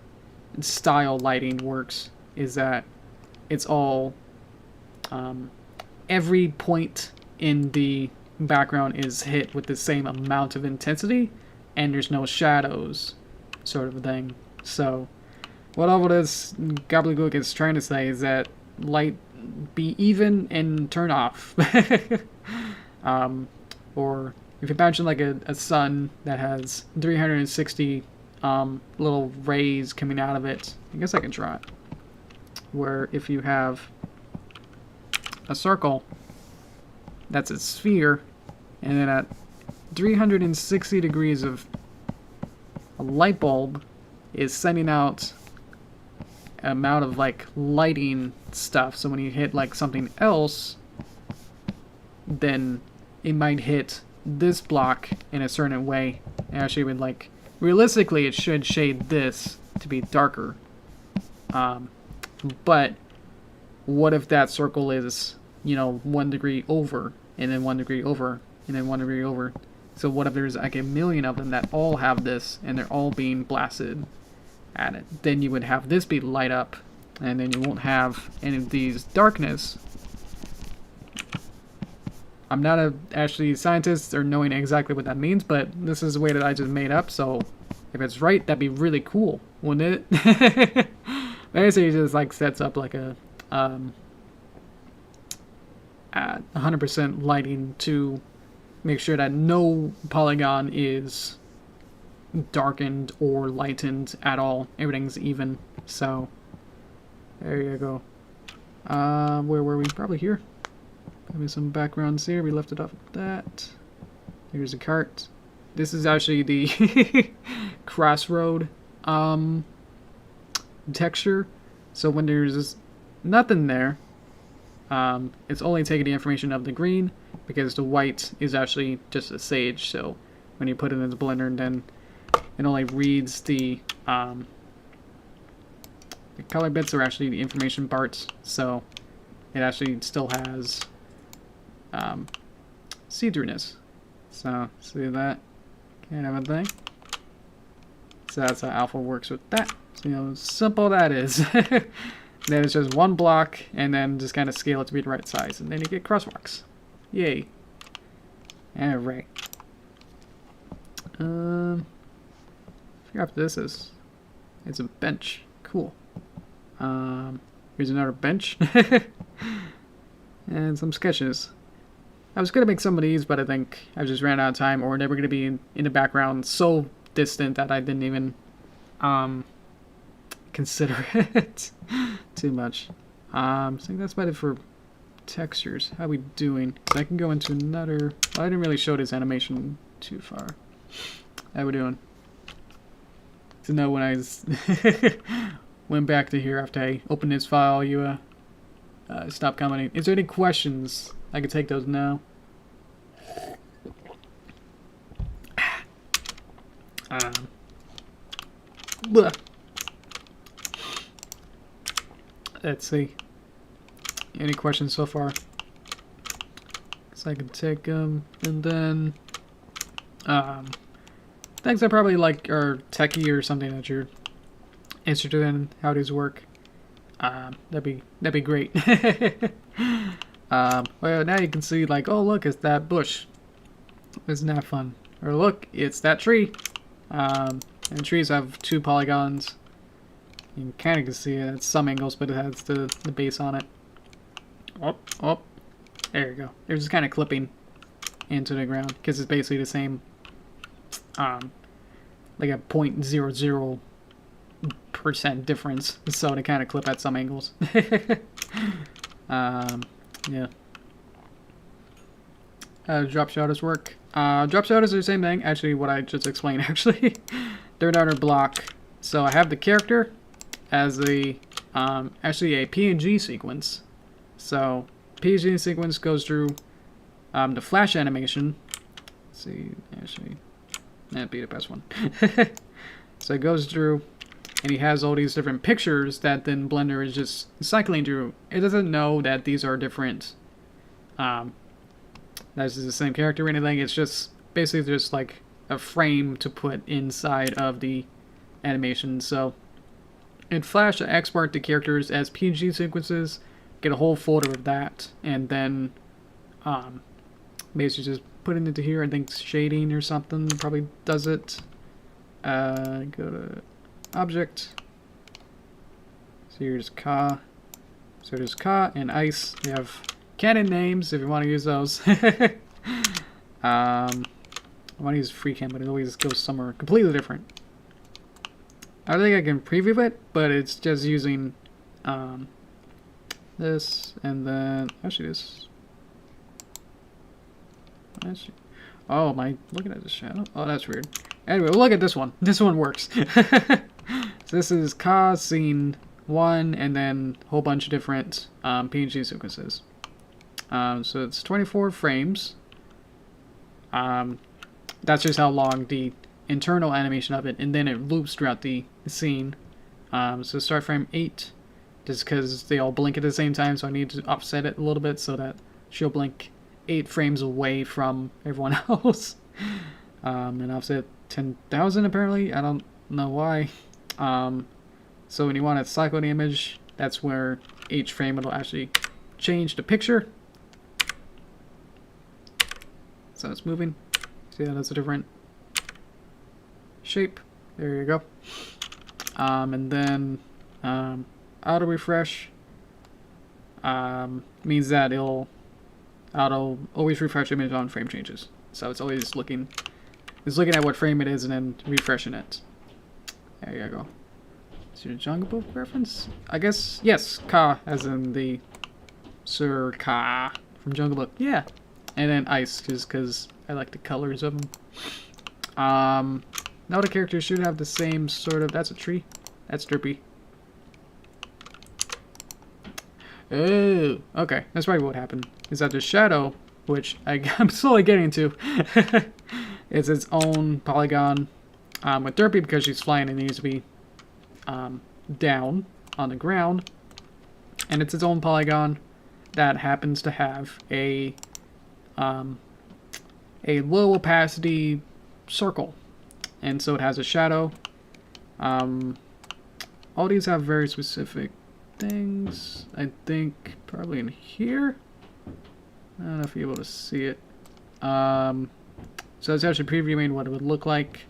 Speaker 1: style lighting works, is that it's all every point in the background is hit with the same amount of intensity, and there's no shadows, sort of a thing. So what all of this gobbledygook is trying to say is that light be even and turn off. Or if you imagine like a sun that has 360 little rays coming out of it, I guess I can try it. Where if you have a circle that's a sphere, and then at 360 degrees of a light bulb is sending out an amount of like lighting stuff. So when you hit like something else, then it might hit this block in a certain way. Actually, would like realistically, it should shade this to be darker. But what if that circle is, you know, 1 degree over, and then 1 degree over, and then 1 degree over? So what if there's like a million of them that all have this, and they're all being blasted at it? Then you would have this be light up, and then you won't have any of these darkness. I'm not a actually scientist or knowing exactly what that means, but this is the way that I just made up, so if it's right, that'd be really cool, wouldn't it? Basically, it just like sets up like a 100% lighting to make sure that no polygon is darkened or lightened at all. Everything's even. So there you go. Where were we? Probably here. Probably some backgrounds here. We left it off at that. Here's a cart. This is actually the crossroad texture. So when there's nothing there, it's only taking the information of the green, because the white is actually just a sage. So when you put it in the blender, then it only reads the color bits are actually the information parts. So it actually still has see-throughness. So see that kind of a thing. So that's how alpha works with that. So, you know, how simple that is. Then it's just one block, and then just kind of scale it to be the right size, and then you get crosswalks. Yay. Alright. I forgot what this is. It's a bench. Cool. Here's another bench. And some sketches. I was going to make some of these, but I think I just ran out of time, or they were going to be in the background so distant that I didn't even consider it too much. So I think that's about it for textures. How we doing? So I can go into another... Well, I didn't really show this animation too far. How we doing? To know when I went back to here after I opened this file, you stopped commenting. Is there any questions? I can take those now. Let's see. Any questions so far? So I can take them, and then things I probably like are techie or something that you're interested in how these work. That'd be great. Well, now you can see, like, oh look, it's that bush. Isn't that fun? Or look, it's that tree. And trees have 2 polygons. You kind of can see it at some angles, but it has the base on it. Oh, there you go. They're just kind of clipping into the ground, because it's basically the same, like a 0.00% difference. So they kind of clip at some angles. Yeah. Drop shadows work. Drop shadows are the same thing. Actually, what I just explained, actually. They're another block. So I have the character as a, actually a PNG sequence. So PNG sequence goes through the flash animation. Let's see, actually, that'd be the best one. So it goes through, and he has all these different pictures that then Blender is just cycling through. It doesn't know that these are different, that's the same character or anything. It's just basically just like a frame to put inside of the animation. So in Flash, I export the characters as PNG sequences, get a whole folder of that, and then basically just put it into here. I think shading or something probably does it. Go to object. So here's Ka. So there's Ka and Ice. You have canon names if you want to use those. I want to use FreeCam, but it always goes somewhere completely different. I don't think I can preview it, but it's just using this, and then actually this. Actually, oh, am I looking at the shadow? Oh, that's weird. Anyway, we'll look at this one. This one works. So this is Ka scene 1, and then a whole bunch of different PNG sequences. So it's 24 frames. That's just how long the internal animation of it, and then it loops throughout the scene. So start frame 8, just because they all blink at the same time, so I need to offset it a little bit so that she'll blink 8 frames away from everyone else. And offset 10,000 apparently. I don't know why. So when you want to cycle the image, that's where each frame will actually change the picture. So it's moving. See how that's a different shape. There you go. And then auto refresh means that it'll always refresh image on frame changes. So it's always looking at what frame it is and then refreshing it. There you go. Is your Jungle Book reference? I guess yes, Ka as in the Sir Ka from Jungle Book. Yeah. And then ice, just because I like the colors of them. Now the characters should have the same sort of... That's a tree. That's Derpy. Oh, okay. That's probably what happened. Is that the shadow, which I'm slowly getting to, is its own polygon. With Derpy, because she's flying, it needs to be down on the ground. And it's its own polygon that happens to have a low opacity circle, and so it has a shadow. All these have very specific things. I think probably in here. I don't know if you're able to see it. So it's actually previewing what it would look like.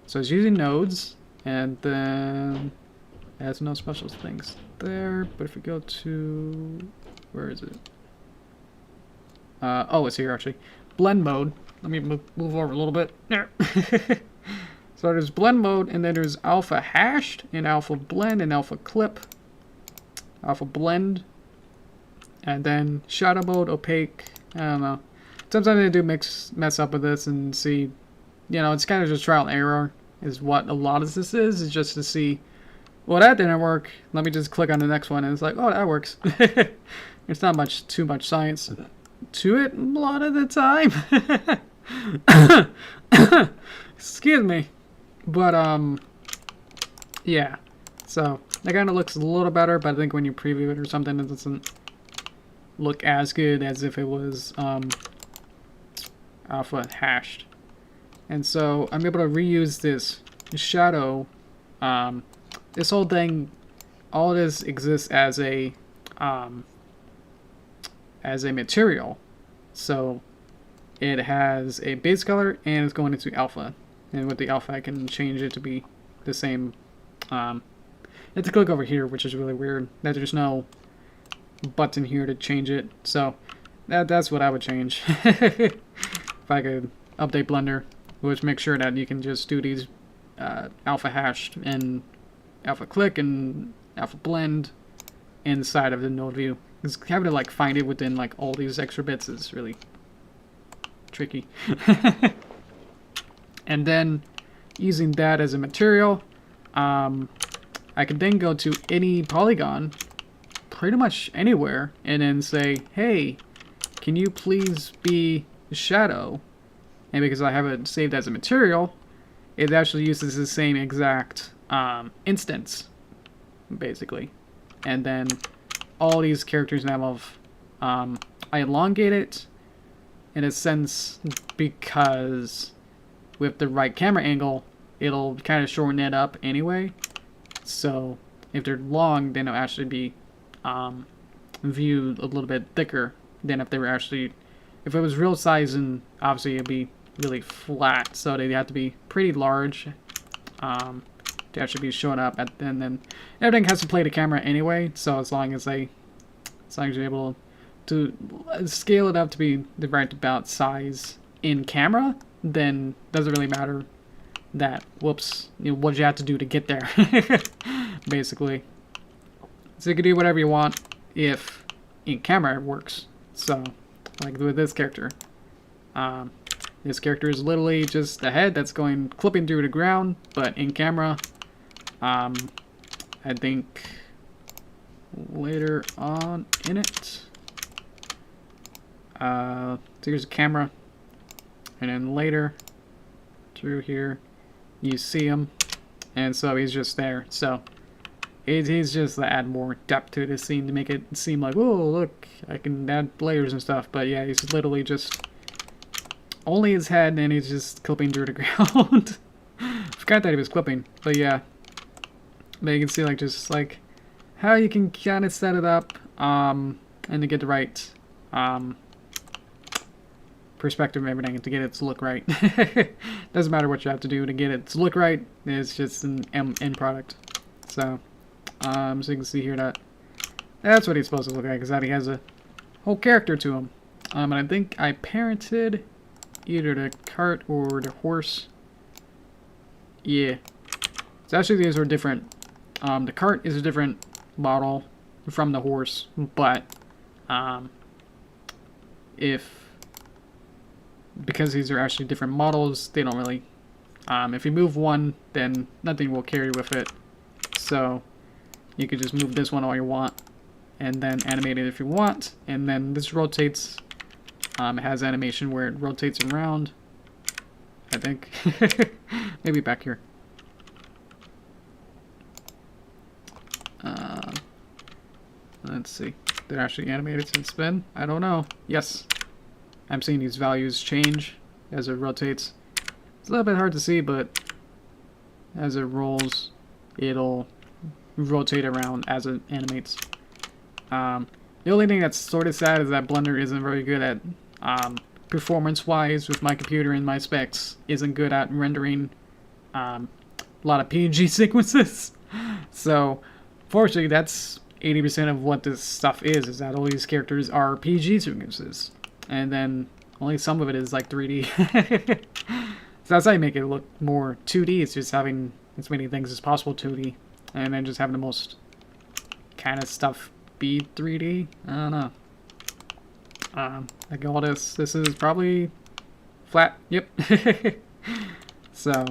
Speaker 1: So it's using nodes, and then it has no special things there. But if we go to, where is it? Oh, it's here actually. Blend mode. Let me move over a little bit. So there's blend mode, and then there's alpha hashed, and alpha blend, and alpha clip. Alpha blend. And then shadow mode, opaque. I don't know. Sometimes I do mess up with this and see, you know, it's kind of just trial and error is what a lot of this is just to see, well, that didn't work. Let me just click on the next one, and it's like, oh, that works. It's not too much science to it a lot of the time. Excuse me. But yeah, so that kind of looks a little better, but I think when you preview it or something, it doesn't look as good as if it was alpha hashed. And so I'm able to reuse this shadow. This whole thing, all this exists as a material. So it has a base color and it's going into alpha. And with the alpha, I can change it to be the same. You have to click over here, which is really weird. That there's no button here to change it. So that's what I would change if I could update Blender, which makes sure that you can just do these alpha hashed and alpha click and alpha blend inside of the node view. Because having to like find it within like all these extra bits is really tricky. And then using that as a material, I can then go to any polygon, pretty much anywhere, and then say, hey, can you please be shadow? And because I have it saved as a material, it actually uses the same exact instance, basically. And then all these characters now have, I elongate it in a sense because with the right camera angle, it'll kind of shorten it up anyway. So if they're long, then it'll actually be viewed a little bit thicker than if they were actually, if it was real size, and obviously it'd be really flat. So they have to be pretty large to actually be showing up at, and then everything has to play the camera anyway. So as long as you're able to scale it up to be the right about size in camera, then doesn't really matter that, whoops, what you have to do to get there, basically. So you can do whatever you want if in camera it works. So, like with this character. This character is literally just a head that's going clipping through the ground, but in camera, I think later on in it, so here's a camera, and then later through here, you see him, and so he's just there. So he's just to add more depth to the scene to make it seem like, oh look, I can add layers and stuff. But yeah, he's literally just only his head, and he's just clipping through the ground. Forgot that he was clipping, but yeah. But you can see like just like how you can kind of set it up, and to get the right perspective and everything, to get it to look right. Doesn't matter what you have to do to get it to look right. It's just an end product. So, so you can see here that that's what he's supposed to look like, is that he has a whole character to him. And I think I parented either the cart or the horse. Yeah. So actually these are different. The cart is a different model from the horse, but because these are actually different models, they don't really, if you move one, then nothing will carry with it. So you could just move this one all you want, and then animate it if you want, and then this rotates. It has animation where it rotates around, I think. Maybe back here. Let's see. Did it actually animate it and spin? I don't know. Yes. I'm seeing these values change as it rotates. It's a little bit hard to see, but as it rolls, it'll rotate around as it animates. The only thing that's sort of sad is that Blender isn't very good at, performance-wise with my computer and my specs, isn't good at rendering a lot of PNG sequences. So, fortunately, that's 80% of what this stuff is that all these characters are PNG sequences. And then only some of it is like 3D. So that's how you make it look more 2D. It's just having as many things as possible 2D. And then just having the most kind of stuff be 3D. I don't know. Like all this is probably flat. Yep. So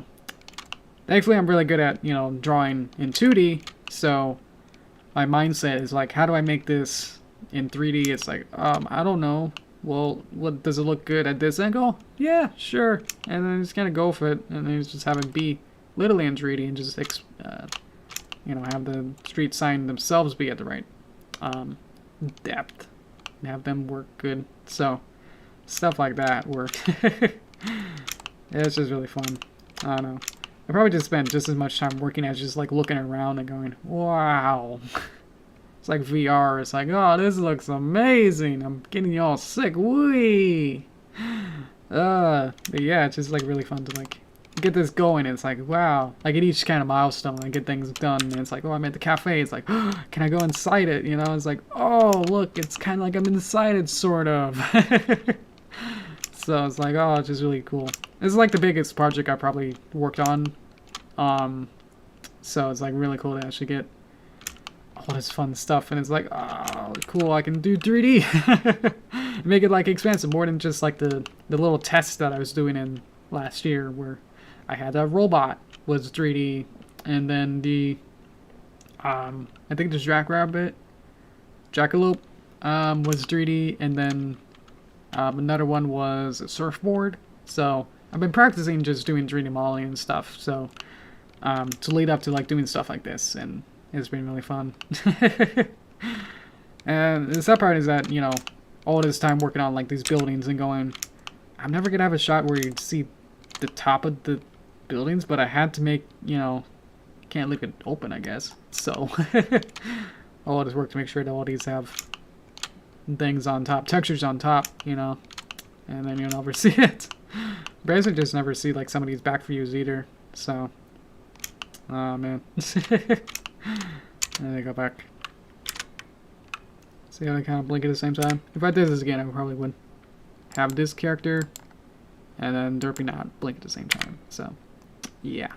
Speaker 1: thankfully I'm really good at, you know, drawing in 2D. So my mindset is like, how do I make this in 3D? It's like, I don't know. Well, what does it look good at this angle? Yeah, sure. And then just kind of go for it, and then just have it be literally in 3D, and just you know, have the street sign themselves be at the right depth, and have them work good. So stuff like that work. It's just really fun. I don't know. I probably just spent just as much time working as just like looking around and going, wow. It's like VR. It's like, oh, this looks amazing. I'm getting y'all sick. Whee! But yeah, it's just like really fun to like get this going. It's like, wow. Like at each kind of milestone, I get things done. And it's like, oh, I'm at the cafe. It's like, oh, can I go inside it? You know, it's like, oh, look, it's kind of like I'm inside it, sort of. So it's like, oh, it's just really cool. This is like the biggest project I probably worked on. So it's like really cool to actually get all this fun stuff, and it's like, oh, cool, I can do 3D. Make it like expansive, more than just like the little test that I was doing in last year, where I had a robot was 3D, and then the I think the jackalope was 3D, and then another one was a surfboard. So I've been practicing just doing 3D modeling and stuff, so to lead up to like doing stuff like this, and it's been really fun. And the sad part is that, you know, all this time working on like these buildings and going, I'm never gonna have a shot where you see the top of the buildings, but I had to make, you know, can't leave it open, I guess. So all this work to make sure that all these have things on top, textures on top, you know, and then you'll never see it. Basically just never see like some of these back views either. So oh man. And they go back. See how they kind of blink at the same time? If I did this again, I probably would have this character and then Derpy not blink at the same time. So, yeah.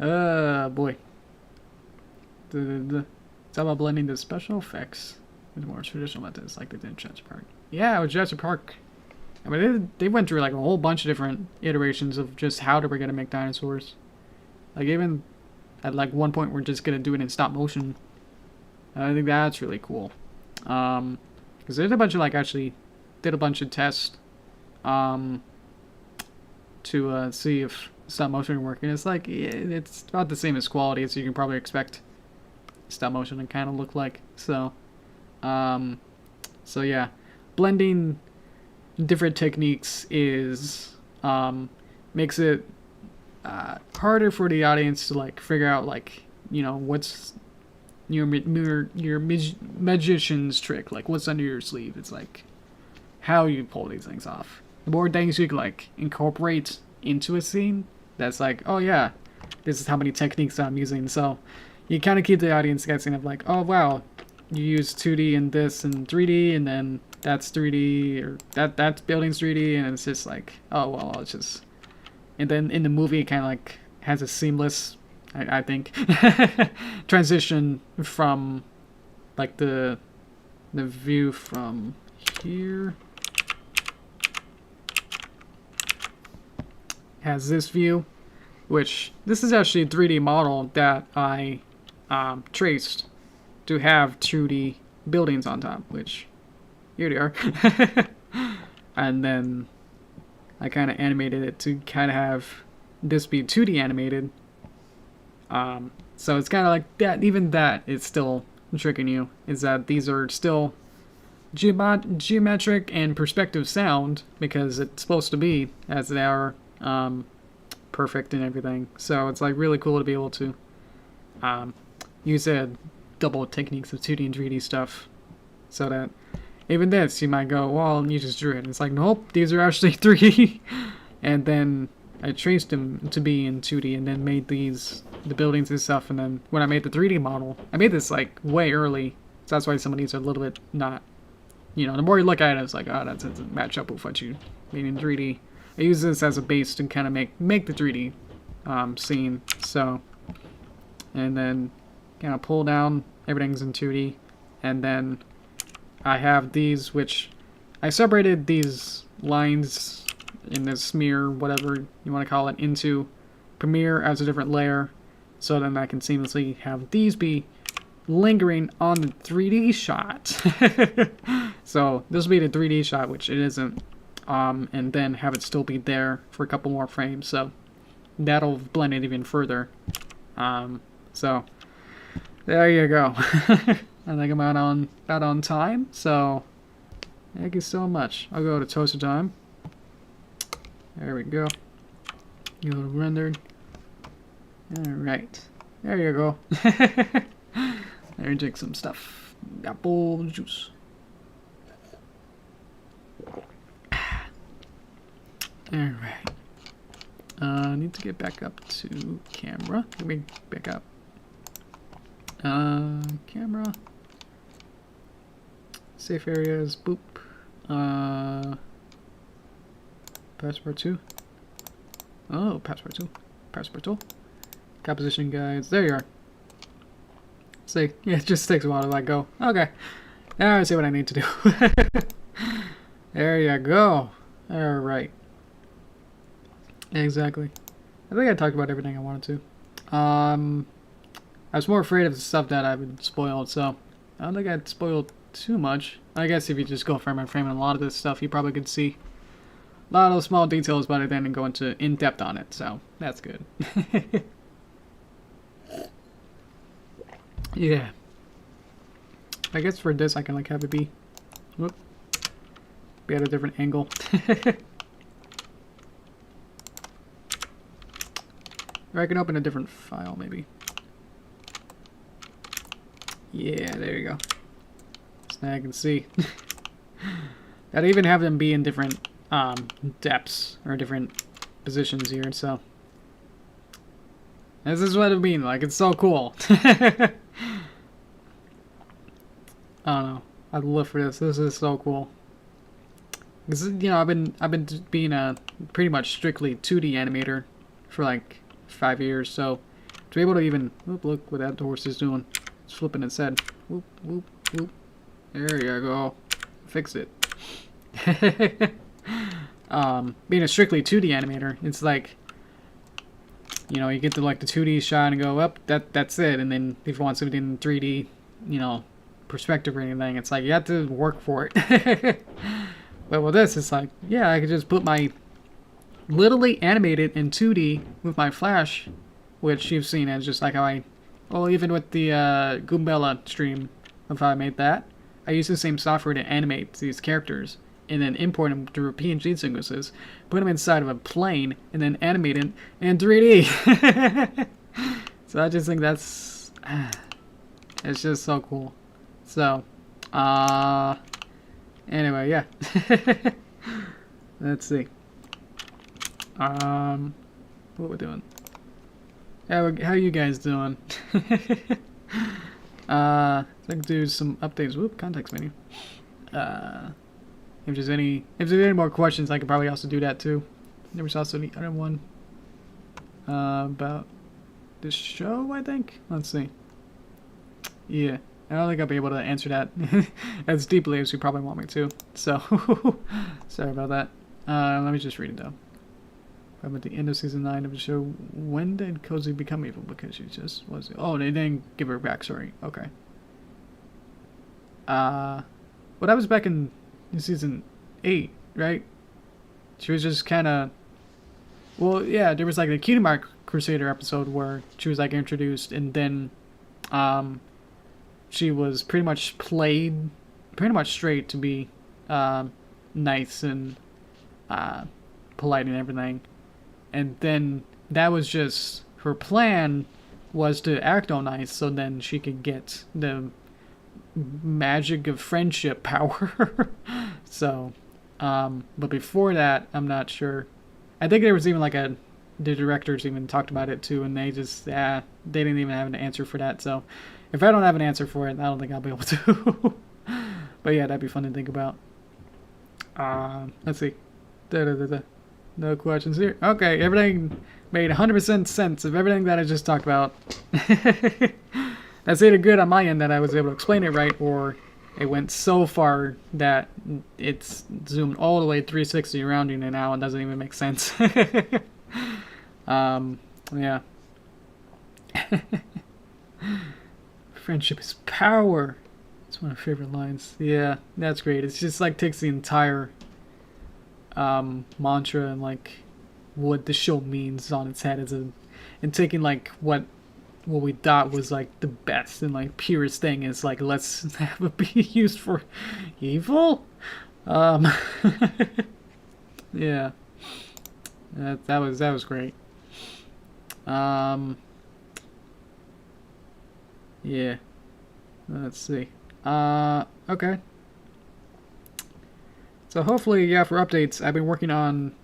Speaker 1: Boy. It's all about blending the special effects with more traditional methods like they did in Jurassic Park. Yeah, with Jurassic Park. I mean, they went through like a whole bunch of different iterations of just how they were gonna make dinosaurs. Like even at like one point we're just gonna do it in stop motion. I think that's really cool. Because there's a bunch of like actually did a bunch of tests to see if stop motion can work, and it's like it's about the same as quality as you can probably expect stop motion to kind of look like. So yeah, blending different techniques is makes it harder for the audience to like figure out like, you know, what's your magician's trick, like what's under your sleeve. It's like how you pull these things off. The more things you can like incorporate into a scene, that's like, oh yeah, this is how many techniques I'm using. So you kind of keep the audience guessing of like, oh wow, you use 2D and this and 3D, and then that's 3D, or that building's 3D, and it's just like, oh well, it's just. And then in the movie, it kind of like has a seamless, I think, transition from like the view from here. Has this view, which this is actually a 3D model that I traced to have 2D buildings on top, which here they are. And then I kind of animated it to kind of have this be 2D animated. So it's kind of like that. Even that is still tricking you. Is that these are still geometric and perspective sound because it's supposed to be as they are. Perfect and everything. So it's like really cool to be able to use double techniques of 2D and 3D stuff, so that even this you might go, well, you just drew it. And it's like, nope, these are actually 3D. And then I traced them to be in 2D and then made the buildings and stuff. And then when I made the 3D model, I made this like way early, so that's why some of these are a little bit not, you know, the more you look at it, it's like, oh, that doesn't match up with what you made in 3D. I use this as a base to kind of make the 3D scene. So, and then kind of pull down, everything's in 2D, and then I have these, which I separated these lines in this smear, whatever you want to call it, into Premiere as a different layer, so then I can seamlessly have these be lingering on the 3D shot. So this will be the 3D shot, which it isn't. And then have it still be there for a couple more frames, so that'll blend it even further. So there you go. I think I'm about on time, so thank you so much. I'll go to toaster time. There we go. Go to rendered. Alright, there you go. There, drink some stuff. Apple juice. Alright. I need to get back up to camera. Let me back up. Camera. Safe areas. Boop. Passport 2. Oh, passport 2. Passport 2. Composition guides. There you are. See, yeah, it just takes a while to let go. Okay. Now I see what I need to do. There you go. Alright. Exactly. I think I talked about everything I wanted to. I was more afraid of the stuff that I've been spoiled, so I don't think I'd spoiled too much. I guess if you just go frame by frame on a lot of this stuff, you probably could see a lot of those small details about it then and go into in-depth on it, so that's good. Yeah. I guess for this I can like have it be at a different angle. Or I can open a different file, maybe. Yeah, there you go. So now I can see. I'd even have them be in different depths or different positions here, so. This is what I mean, like, it's so cool. I don't know. I'd live for this. This is so cool. Because, you know, I've been being a pretty much strictly 2D animator for like 5 years, so to be able to even look what that horse is doing, It's flipping its head. Whoop, whoop, whoop. There you go. Fix it. Being a strictly 2D animator, it's like, you know, you get to like the 2D shot and go, up, that's it. And then if you want something in 3D, you know, perspective or anything, it's like you have to work for it. But with this, it's like, yeah, I could just put my literally animated in 2D with my Flash, which you've seen as just like how I, well, even with the Goombella stream of how I made that, I use the same software to animate these characters and then import them through PNG sequences, put them inside of a plane, and then animate it in 3D. So I just think that's, it's just so cool. So, anyway, yeah. Let's see. What we're doing? How you guys doing? I can do some updates. Whoop, context menu. If there's any more questions, I could probably also do that too. There was also the other one about this show, I think. Let's see. Yeah, I don't think I'll be able to answer that as deeply as you probably want me to. So, sorry about that. Let me just read it though. I'm at the end of season 9 of the show. When did Cozy become evil? Because she just was. Oh, they didn't give her a backstory. Okay. Well, that was back in season 8, right? She was just kind of. Well, yeah, there was like the Kingdom Hearts Crusader episode where she was like introduced, and then, she was pretty much played, pretty much straight to be, nice and, polite and everything. And then that was just her plan was to act all nice so then she could get the magic of friendship power. So, but before that, I'm not sure. I think there was even like the directors even talked about it too, and they just, they didn't even have an answer for that. So if I don't have an answer for it, I don't think I'll be able to. But yeah, that'd be fun to think about. Let's see. No questions here. Okay, everything made 100% sense of everything that I just talked about. That's either good on my end that I was able to explain it right, or it went so far that it's zoomed all the way 360 around you now and doesn't even make sense. Yeah. Friendship is power. It's one of my favorite lines. Yeah, that's great. It's just like takes the entire mantra and like what the show means on its head and taking like what we thought was like the best and like purest thing is like, let's have it be used for evil. Yeah, that was great. Yeah, let's see. Okay. So hopefully, yeah, for updates, I've been working on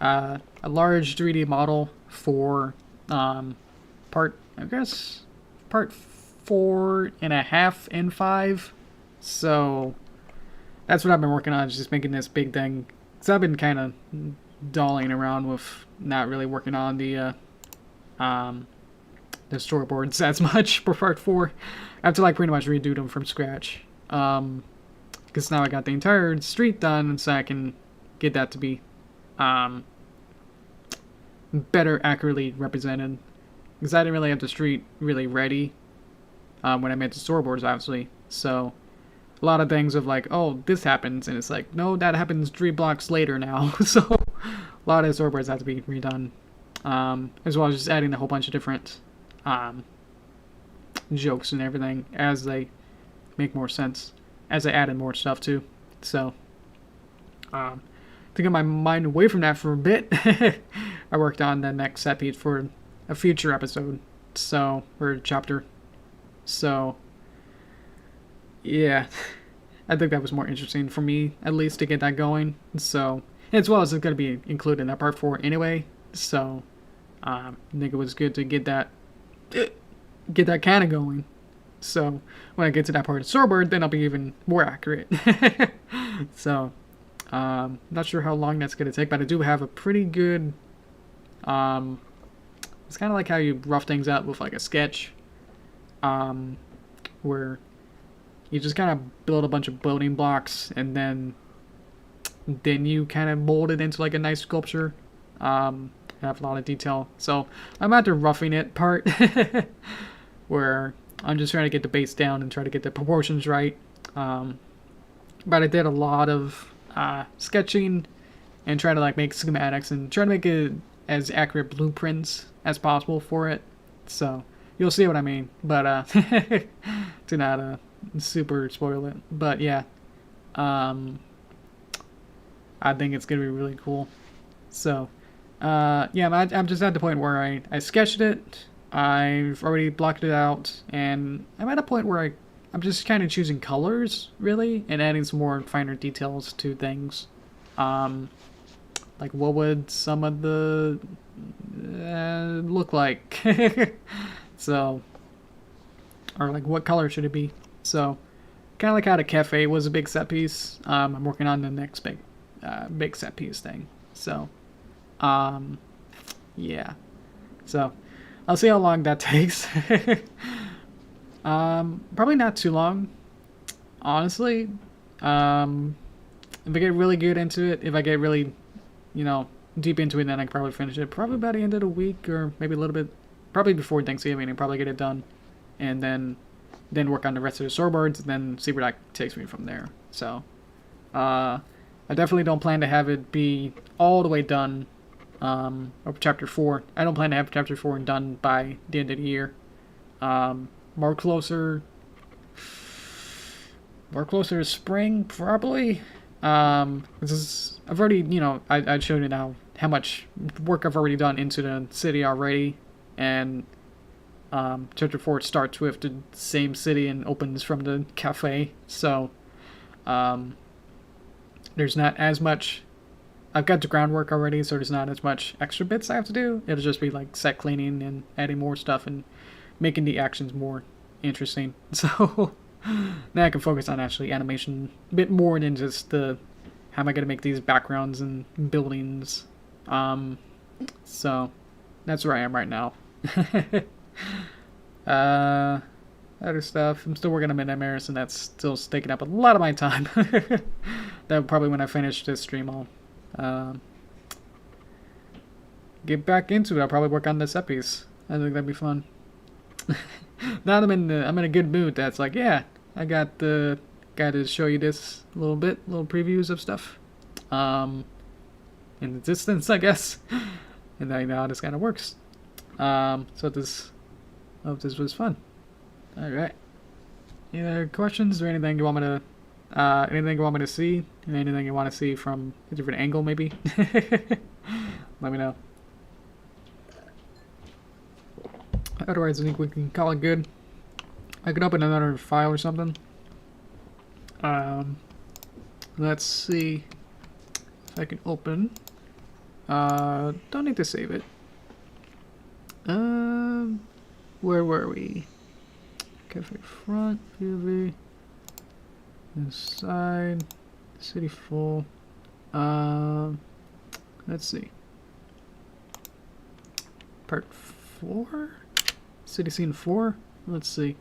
Speaker 1: a large 3D model for part 4.5 and 5. So that's what I've been working on, is just making this big thing. Because I've been kind of dolling around with not really working on the storyboards as much for part 4. I have to like pretty much redo them from scratch. Because now I got the entire street done, so I can get that to be better accurately represented. Because I didn't really have the street really ready when I made the storyboards, obviously. So a lot of things of like, oh, this happens, and it's like, no, that happens 3 blocks later now. So a lot of the storyboards have to be redone, as well as just adding a whole bunch of different jokes and everything as they make more sense, as I added more stuff too. So to get my mind away from that for a bit, I worked on the next set piece for a future episode, so, or chapter. So yeah, I think that was more interesting for me, at least, to get that going. So, as well as it's going to be included in that part 4 anyway. So I think it was good to get that kind of going. So when I get to that part of storyboard, then I'll be even more accurate. So not sure how long that's going to take, but I do have a pretty good it's kind of like how you rough things out with like a sketch, where you just kind of build a bunch of building blocks and then you kind of mold it into like a nice sculpture. Have a lot of detail. So I'm at the roughing it part where I'm just trying to get the base down and try to get the proportions right. But I did a lot of sketching and try to like make schematics and try to make it as accurate blueprints as possible for it. So you'll see what I mean, but do not super spoil it. But yeah, I think it's gonna be really cool. So yeah, I'm just at the point where I sketched it, I've already blocked it out, and I'm at a point where I'm just kind of choosing colors, really, and adding some more finer details to things. Like what would some of the look like? So, or like what color should it be? So, kind of like how the cafe was a big set piece. I'm working on the next big set piece thing. So, yeah. So, I'll see how long that takes. Probably not too long, honestly. If I get really good into it, if I get really, deep into it, then I can probably finish it. Probably by the end of the week, or maybe a little bit, probably before Thanksgiving, and probably get it done, and then work on the rest of the storyboards, and then see where that takes me from there. So, I definitely don't plan to have it be all the way done, of Chapter 4. I don't plan to have Chapter 4 done by the end of the year. More closer to spring, probably. I've already, I showed you now how much work I've already done into the city already, and Chapter 4 starts with the same city and opens from the cafe, so there's not as much. I've got the groundwork already, so there's not as much extra bits I have to do. It'll just be like set cleaning and adding more stuff and making the actions more interesting. So now I can focus on actually animation a bit more than just how am I going to make these backgrounds and buildings. So that's where I am right now. Other stuff, I'm still working on Midnight Maris, and that's still taking up a lot of my time. That probably when I finish this stream I'll get back into it. I'll probably work on this set piece. I think that'd be fun. Now I'm in a good mood. That's like, yeah, I got to show you this a little bit, little previews of stuff. In the distance, I guess. And I know how this kind of works. So this was fun. All right. Any other questions or anything you want me to? Anything you want me to see? Anything you want to see from a different angle, maybe? Let me know. Otherwise, I think we can call it good. I could open another file or something. Let's see if I can open. Don't need to save it. Where were we? Cafe front, POV. Inside, city full. Let's see. Part 4? City scene 4? Let's see.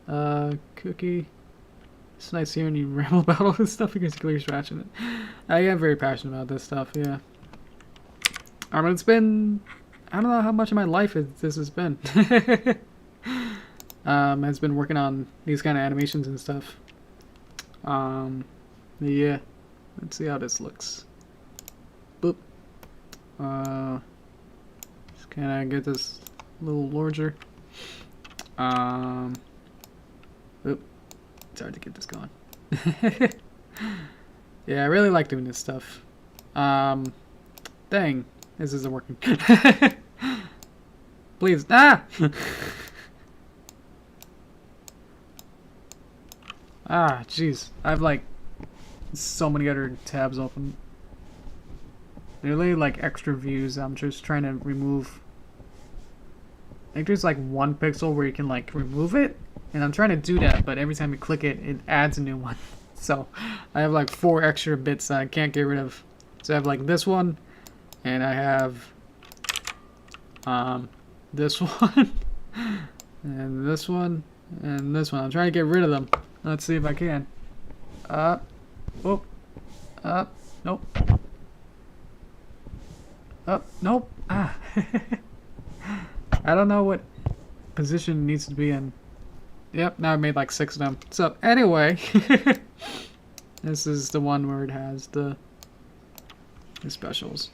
Speaker 1: Cookie. It's nice hearing you ramble about all this stuff because you're scratching it. I am very passionate about this stuff, yeah. I mean, it's been... I don't know how much of my life this has been. Has been working on these kind of animations and stuff. Yeah. Let's see how this looks. Boop. Just kind of get this a little larger. Oop. It's hard to get this going. Yeah, I really like doing this stuff. Dang. This isn't working. Please. Ah! Ah, jeez. I have like so many other tabs open. They're really like extra views. I'm just trying to remove. I think there's like one pixel where you can like remove it, and I'm trying to do that, but every time you click it, it adds a new one. So I have like 4 extra bits that I can't get rid of. So I have like this one, and I have this one, and this one, And this one, I'm trying to get rid of them. Let's see if I can. Whoop. Nope. Nope. Ah. I don't know what position it needs to be in. Yep, now I made like 6 of them. So, anyway. This is the one where it has the specials.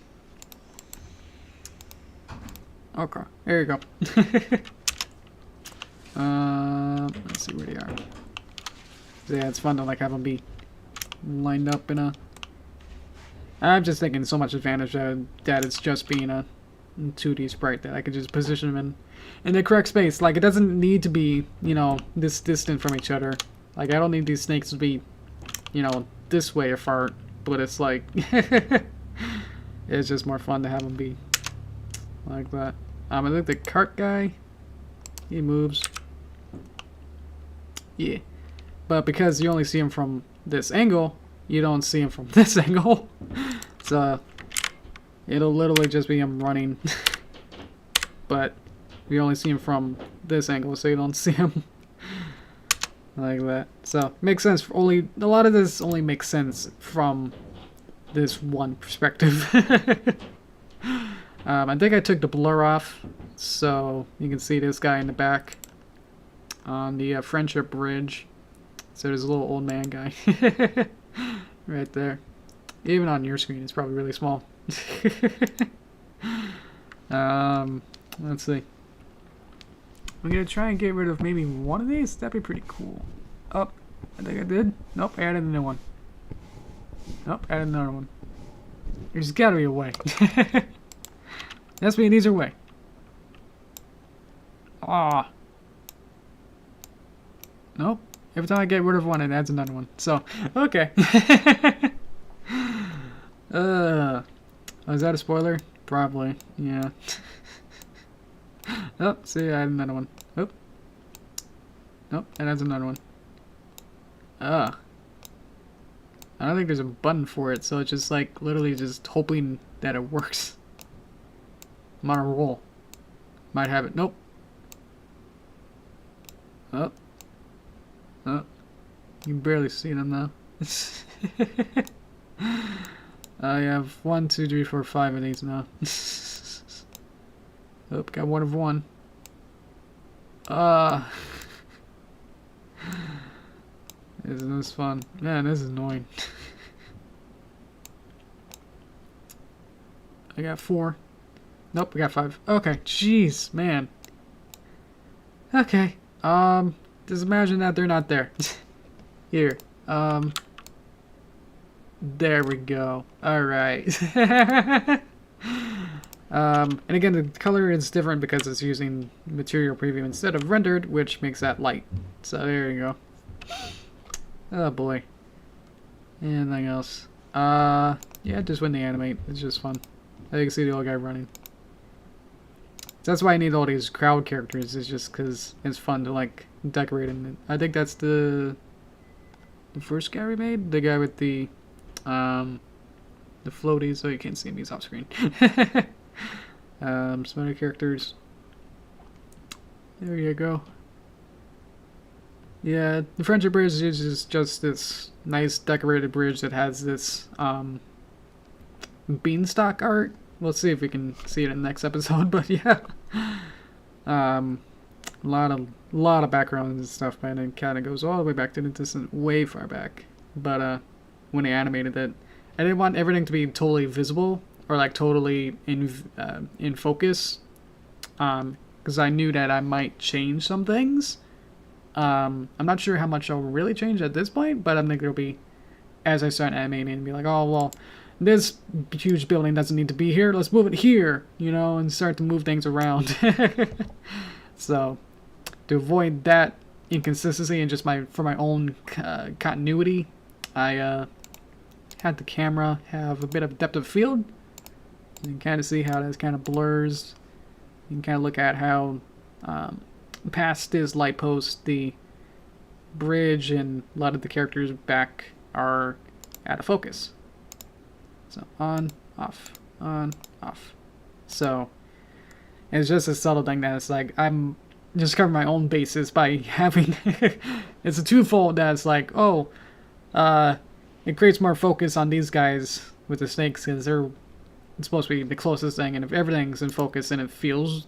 Speaker 1: Okay, there you go. Let's see where they are. So yeah, it's fun to like have them be lined up in a... I'm just taking so much advantage that it's just being a 2D sprite that I could just position them in the correct space. Like, it doesn't need to be, you know, this distant from each other. Like, I don't need these snakes to be, you know, this way apart, but it's like... it's just more fun to have them be like that. I think the cart guy, he moves. Yeah. But because you only see him from this angle, you don't see him from this angle. So it'll literally just be him running. But you only see him from this angle, so you don't see him like that. So makes sense. A lot of this only makes sense from this one perspective. I think I took the blur off, so you can see this guy in the back on the friendship bridge. So there's a little old man guy right there. Even on your screen, it's probably really small. Let's see. I'm gonna try and get rid of maybe one of these. That'd be pretty cool. Oh, I think I did. Nope, I added a new one. Nope, added another one. There's gotta be a way. That's me, these are way. Ah. Nope. Every time I get rid of one, it adds another one. So, okay. Oh, is that a spoiler? Probably. Yeah. Oh, see, I added another one. Oop. Nope, that adds another one. Ah. I don't think there's a button for it, so it's just like literally just hoping that it works. I'm on a roll. Might have it. Nope. Oh. Oh. You can barely see them now. I have 1, 2, 3, 4, 5 of these now. Oh, got one of one. Isn't this fun? Man, this is annoying. I got 4. Nope, we got 5. Okay, jeez, man. Okay, just imagine that they're not there. Here, there we go. Alright. And again, the color is different because it's using material preview instead of rendered, which makes that light. So there you go. Oh boy. Anything else? Yeah, just when they animate, it's just fun. I can see the old guy running. That's why I need all these crowd characters, is just because it's fun to like decorate them. I think that's the first guy we made? The guy with the floaties, so you can't see him, he's off screen. Some other characters. There you go. Yeah, the friendship bridge is just this nice decorated bridge that has this beanstalk art. We'll see if we can see it in the next episode, but yeah. A lot of background and stuff, man. It kind of goes all the way back to the distant, way far back. But when they animated it, I didn't want everything to be totally visible or like totally in focus, because I knew that I might change some things. I'm not sure how much I'll really change at this point, but I think it'll be as I start animating and be like, oh well, this huge building doesn't need to be here. Let's move it here, you know, and start to move things around. So, to avoid that inconsistency and just for my own continuity, I had the camera have a bit of depth of field. You can kind of see how this kind of blurs. You can kind of look at how past this light post, the bridge and a lot of the characters back are out of focus. So on, off, on, off. So it's just a subtle thing that it's like I'm just cover my own bases by having it's a twofold that's like, oh, it creates more focus on these guys with the snakes because they're it's supposed to be the closest thing, and if everything's in focus, then it feels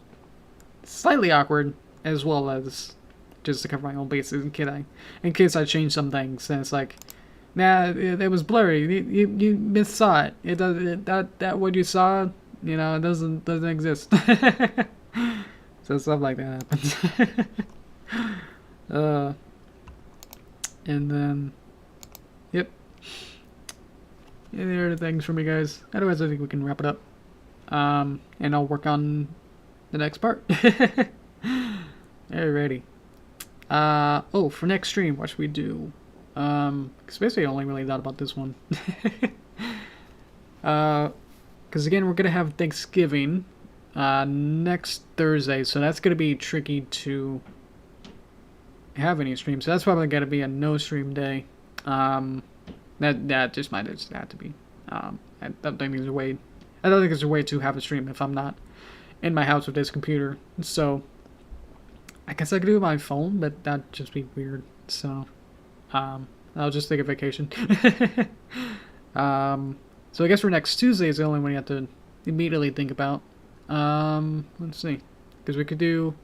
Speaker 1: slightly awkward, as well as just to cover my own bases in case I change some things. And it's like, nah, it was blurry. You missaw it. It does that what you saw, you know, it doesn't exist. So stuff like that happens. And then, yep. Yeah, there are the things from you guys. Otherwise, I think we can wrap it up. And I'll work on the next part. Alrighty. Oh, for next stream, what should we do? Because basically I only really thought about this one. Because again, we're going to have Thanksgiving next Thursday, so that's going to be tricky to have any streams. So that's probably going to be a no stream day. That just might just have to be. I don't think there's a way to have a stream if I'm not in my house with this computer. So I guess I could do it on my phone, but that'd just be weird. So I'll just take a vacation. So I guess for next Tuesday is the only one you have to immediately think about. Let's see, because we could do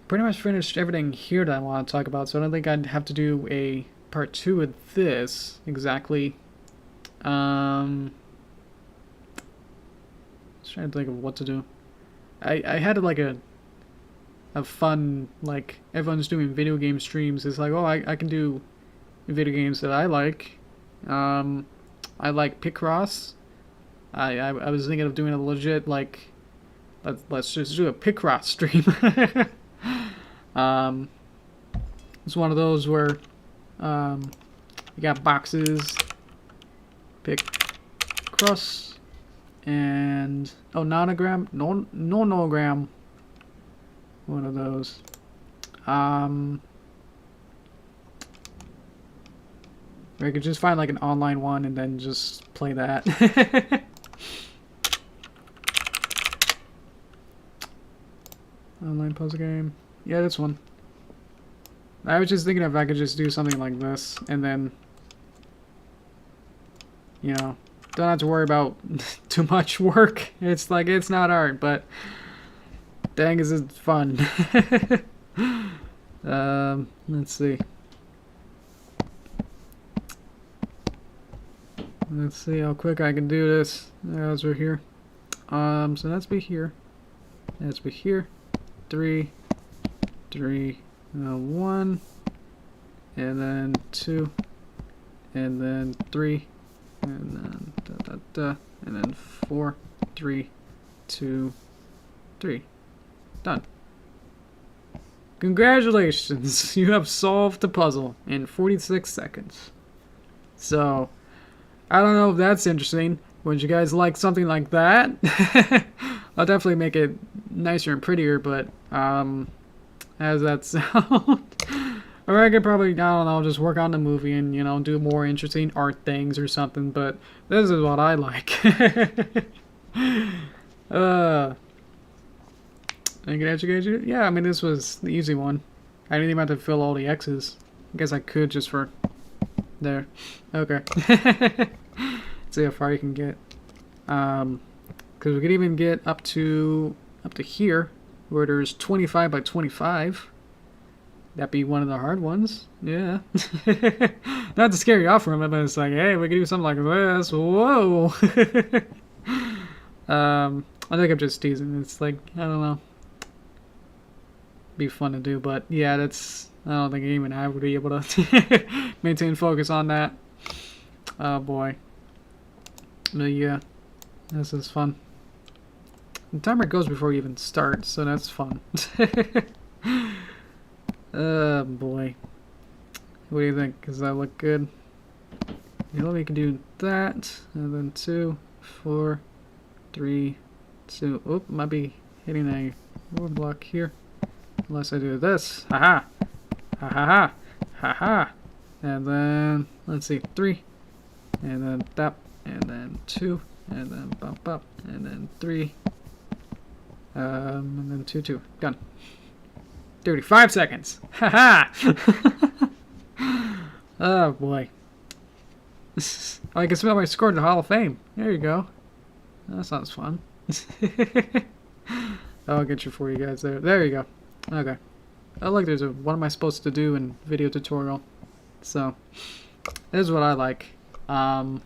Speaker 1: pretty much finished everything here that I want to talk about. So I don't think I'd have to do a part 2 of this exactly. Just trying to think of what to do. I had like a fun, like, everyone's doing video game streams. It's like, oh, I can do video games that I like. I like Picross. I was thinking of doing a legit, like, let's just do a Picross stream. It's one of those where you got boxes, Picross, and oh, nonogram, nonogram. One of those. I could just find like an online one and then just play that. Online puzzle game. Yeah, this one. I was just thinking if I could just do something like this and then, you know, don't have to worry about too much work. It's like, it's not art, but dang, is it fun. Let's see. Let's see how quick I can do this as we're here. So let's be here. Let's be here. 3, 1, and then 2, and then 3, and then and then 4, 3, 2, 3. Done. Congratulations, you have solved the puzzle in 46 seconds. So, I don't know if that's interesting. Would you guys like something like that? I'll definitely make it nicer and prettier, but, how does that sound? Or I could probably, I don't know, just work on the movie and, you know, do more interesting art things or something, but this is what I like. I can educate you? Yeah, I mean, this was the easy one. I didn't even have to fill all the X's. I guess I could just for there. Okay. See how far you can get. Because we could even get up to here, where there's 25 by 25. That'd be one of the hard ones. Yeah. Not to scare you off from it, but it's like, hey, we could do something like this. Whoa. I think I'm just teasing. It's like, I don't know. Be fun to do, but yeah, that's, I don't think even I would be able to maintain focus on that. Oh boy. But yeah, this is fun. The timer goes before you even start, so that's fun. Oh boy. What do you think? Does that look good? You know, we can do that, and then 2, 4, 3, 2. Oop, might be hitting a roadblock here. Unless I do this. Haha. Ha ha ha. Ha ha. And then, let's see, 3. And then that. And then 2. And then bump up. And then 3. And then 2, 2. Done. 35 seconds. Haha! Oh boy. I can smell my score to the Hall of Fame. There you go. That sounds fun. I'll get you for you guys there. There you go. Okay. Oh look, there's a what am I supposed to do in video tutorial. So this is what I like. I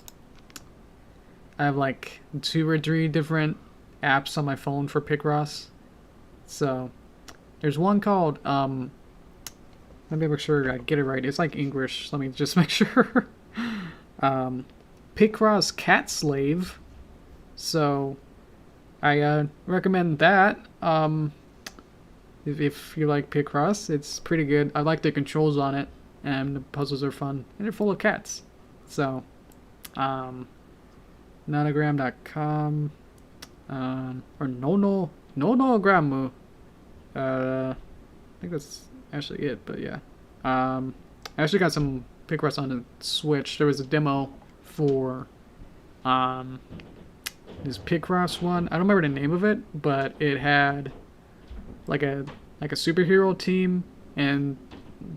Speaker 1: have like 2 or 3 different apps on my phone for Picross. So there's one called let me make sure I get it right. It's like English. Let me just make sure. Picross Cat Slave. So I recommend that. If you like Picross, it's pretty good. I like the controls on it, and the puzzles are fun, and they're full of cats. So, nonogram.com, or nonogramu. I think that's actually it, but yeah. I actually got some Picross on the Switch. There was a demo for this Picross one. I don't remember the name of it, but it had like a superhero team, and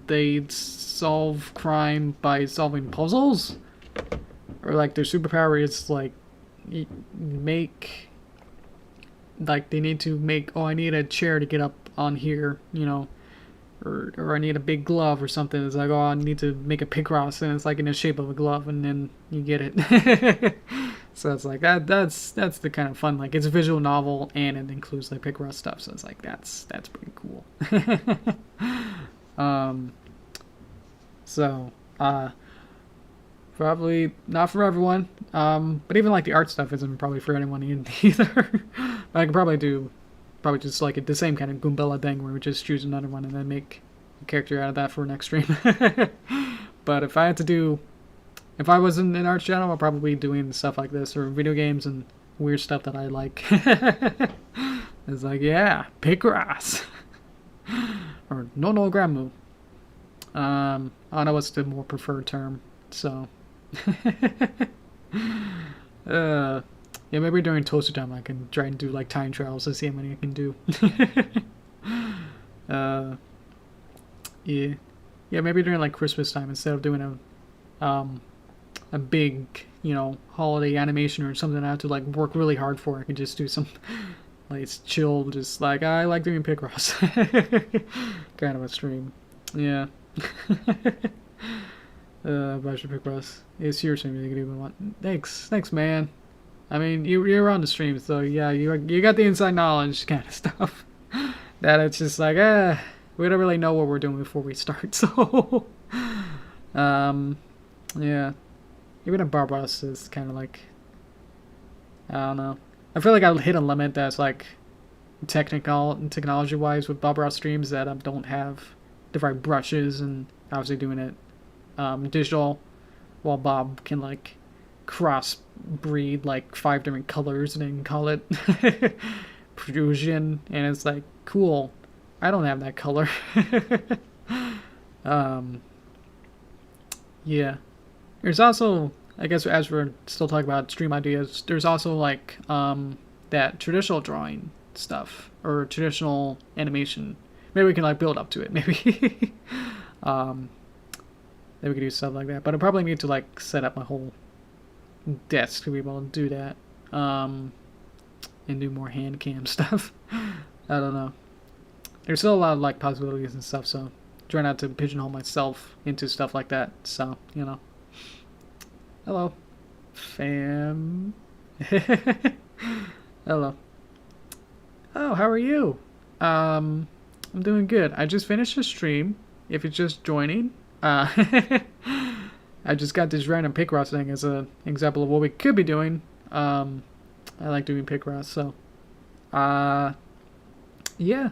Speaker 1: they'd solve crime by solving puzzles. Or like their superpower is like make, like they need to make, oh I need a chair to get up on here, you know, or I need a big glove or something. It's like, oh I need to make a Picross, and it's like in the shape of a glove, and then you get it. So it's like that's the kind of fun, like it's a visual novel and it includes like Picross stuff, so it's like that's pretty cool. So probably not for everyone, but even like the art stuff isn't probably for anyone either. But I could probably just like the same kind of Goombella thing where we just choose another one and then make a character out of that for next stream. But if I was in an art channel, I'll probably be doing stuff like this, or video games and weird stuff that I like. It's like, yeah, Picross. Or nonogramu. I don't know what's the more preferred term, so. Yeah, maybe during toaster time I can try and do like time trials to see how many I can do. Yeah. Yeah, maybe during like Christmas time, instead of doing a big, you know, holiday animation or something I have to like work really hard for, I can just do some like it's chill, just like I like doing Picross kind of a stream. Yeah. About your Picross. It's your stream, you can do what you want. Thanks man. I mean, you're on the stream, so yeah, you got the inside knowledge kind of stuff. That it's just like, we don't really know what we're doing before we start, so yeah. Even a Barbaros is kind of like, I don't know. I feel like I hit a limit that's like technology-wise with Barbaros streams, that I don't have the right brushes, and obviously doing it digital, while Bob can like cross-breed like 5 different colors and then call it Prussian, and it's like, cool, I don't have that color. Yeah. There's also, I guess as we're still talking about stream ideas, there's also like that traditional drawing stuff, or traditional animation. Maybe we can like build up to it, maybe. Maybe we could do stuff like that. But I probably need to like set up my whole desk to be able to do that. And do more hand cam stuff. I don't know. There's still a lot of like possibilities and stuff, so try not to pigeonhole myself into stuff like that. So, you know. Hello, fam. Hello. Oh, how are you? I'm doing good. I just finished a stream. If you're just joining, I just got this random Picross thing as an example of what we could be doing. I like doing Picross, so yeah.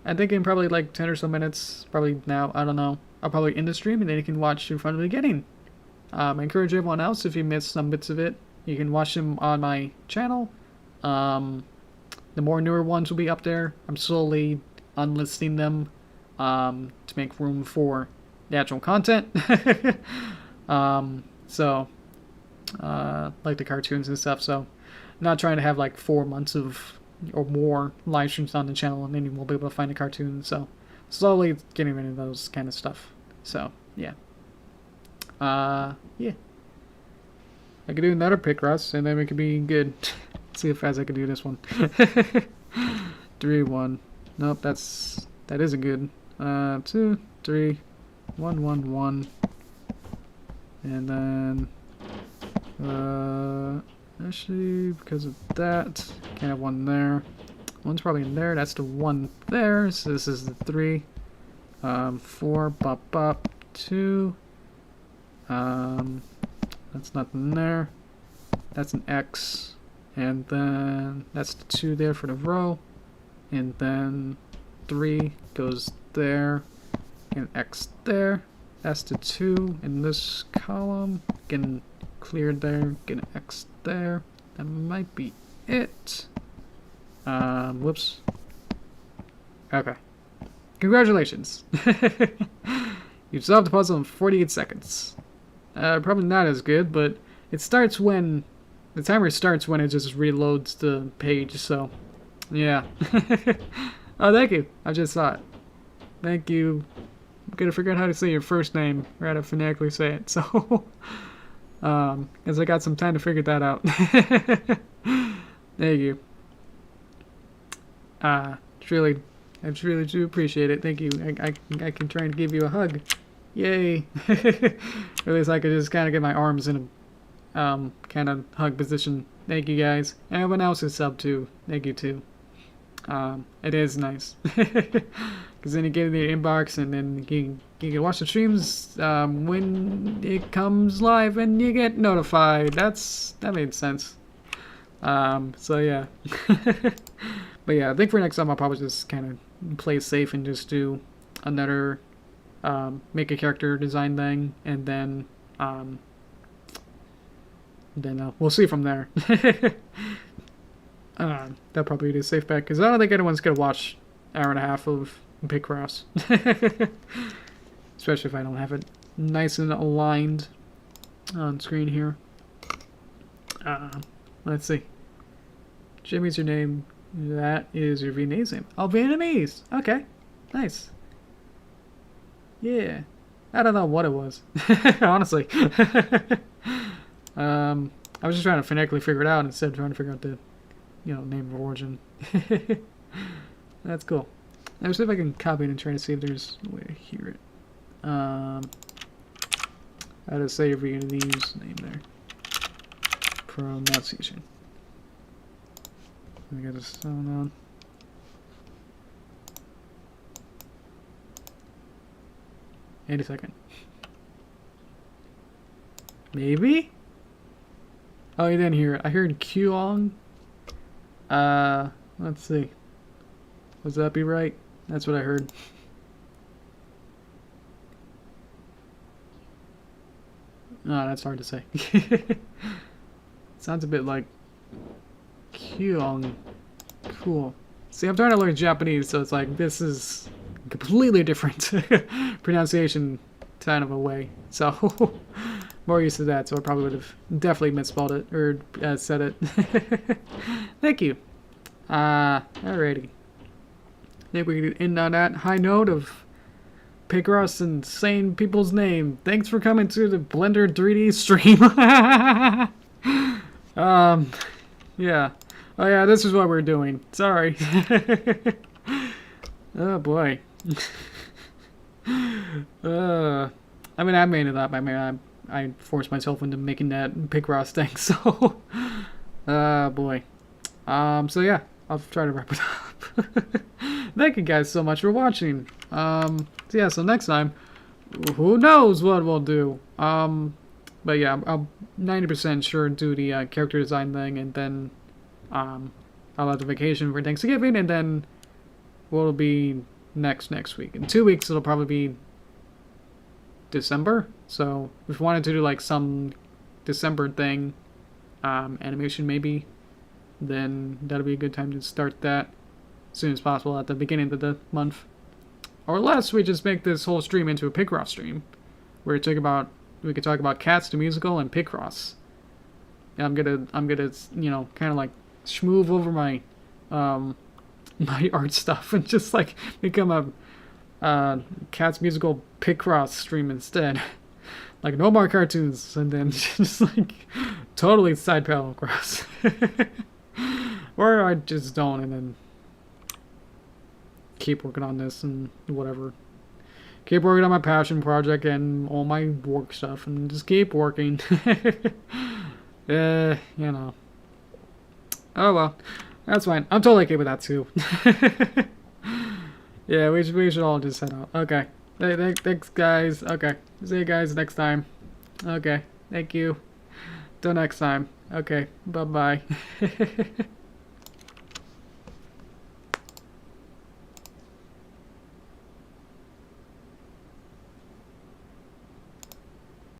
Speaker 1: I think in probably like 10 or so minutes, probably now, I don't know. I'll probably end the stream and then you can watch from the beginning. I encourage everyone else, if you missed some bits of it, you can watch them on my channel. The more newer ones will be up there. I'm slowly unlisting them to make room for the actual content. Like the cartoons and stuff, so I'm not trying to have like 4 months of or more live streams on the channel, and then you will be able to find the cartoons. So slowly getting rid of those kind of stuff. So yeah. Yeah. I could do another Picross, and then we could be good. See how fast I can do this one. 3-1. Nope, that isn't good. 2, 3, 1, 1, 1. And then actually, because of that, can't have one there. One's probably in there. That's the one there. So this is the 3. 4, bop, bop, 2. That's nothing there. That's an X. And then that's the 2 there for the row. And then 3 goes there. And X there. That's the 2 in this column. Getting cleared there. Get an X there. That might be it. Whoops. Okay. Congratulations. You solved the puzzle in 48 seconds. Probably not as good, but it starts when... The timer starts when it just reloads the page, so... Yeah. Oh, thank you. I just saw it. Thank you. I'm gonna figure out how to say your first name, or how to phonetically say it, so... because I got some time to figure that out. Thank you. I truly do appreciate it. Thank you. I can try and give you a hug. Yay! Or at least I could just kind of get my arms in a kind of hug position. Thank you guys. Everyone else is sub too. Thank you too. It is nice. Because then you get in the inbox and then you can watch the streams when it comes live and you get notified. That made sense. So yeah. But yeah, I think for next time I'll probably just kind of play safe and just do another make a character design thing, and then we'll see from there. That'll probably be a safe bet, because I don't think anyone's gonna watch an hour and a half of Picross. Especially if I don't have it nice and aligned on screen here. Let's see. Jimmy's your name. That is your Vietnamese name. Oh, Vietnamese! Okay. Nice. Yeah. I don't know what it was. Honestly. I was just trying to phonetically figure it out instead of trying to figure out the, name of origin. That's cool. Let's see if I can copy it and try to see if there's a way to hear it. How to say your Vietnamese name there. Pronunciation. Let me get this sound on. Any second. Maybe? Oh, you didn't hear it. I heard Qong. Let's see. Would that be right? That's what I heard. Oh, that's hard to say. Sounds a bit like Qong. Cool. See, I'm trying to learn Japanese, so it's like this is completely different pronunciation kind of a way. So more used to that, so I probably would have definitely misspelled it or said it. Thank you. Alrighty. I think we can end on that high note of Picross and saying people's name. Thanks for coming to the Blender 3D stream. Yeah. Oh yeah, this is what we're doing. Sorry. Oh boy. I mean, I made it up. I mean, I forced myself into making that Picross thing. So, boy. So yeah, I'll try to wrap it up. Thank you guys so much for watching. So yeah, so next time, who knows what we'll do. But yeah, I'll 90% sure do the character design thing, and then I'll have the vacation for Thanksgiving, and then what'll be next week. In 2 weeks, it'll probably be December. So if we wanted to do like some December thing, animation maybe, then that'll be a good time to start that as soon as possible at the beginning of the month. Or unless we just make this whole stream into a Picross stream, where we could talk about Cats the Musical and Picross. And I'm gonna kind of like schmoove over my my art stuff and just like become a Cat's Musical Picross stream instead. Like no more cartoons, and then just like totally side panel across. Or I just don't, and then keep working on this and whatever. Keep working on my passion project and all my work stuff, and just keep working. You know. Oh well, that's fine. I'm totally okay with that too. Yeah, we should all just head out. Okay. Thanks, guys. Okay. See you guys next time. Okay. Thank you. Till next time. Okay. Bye-bye.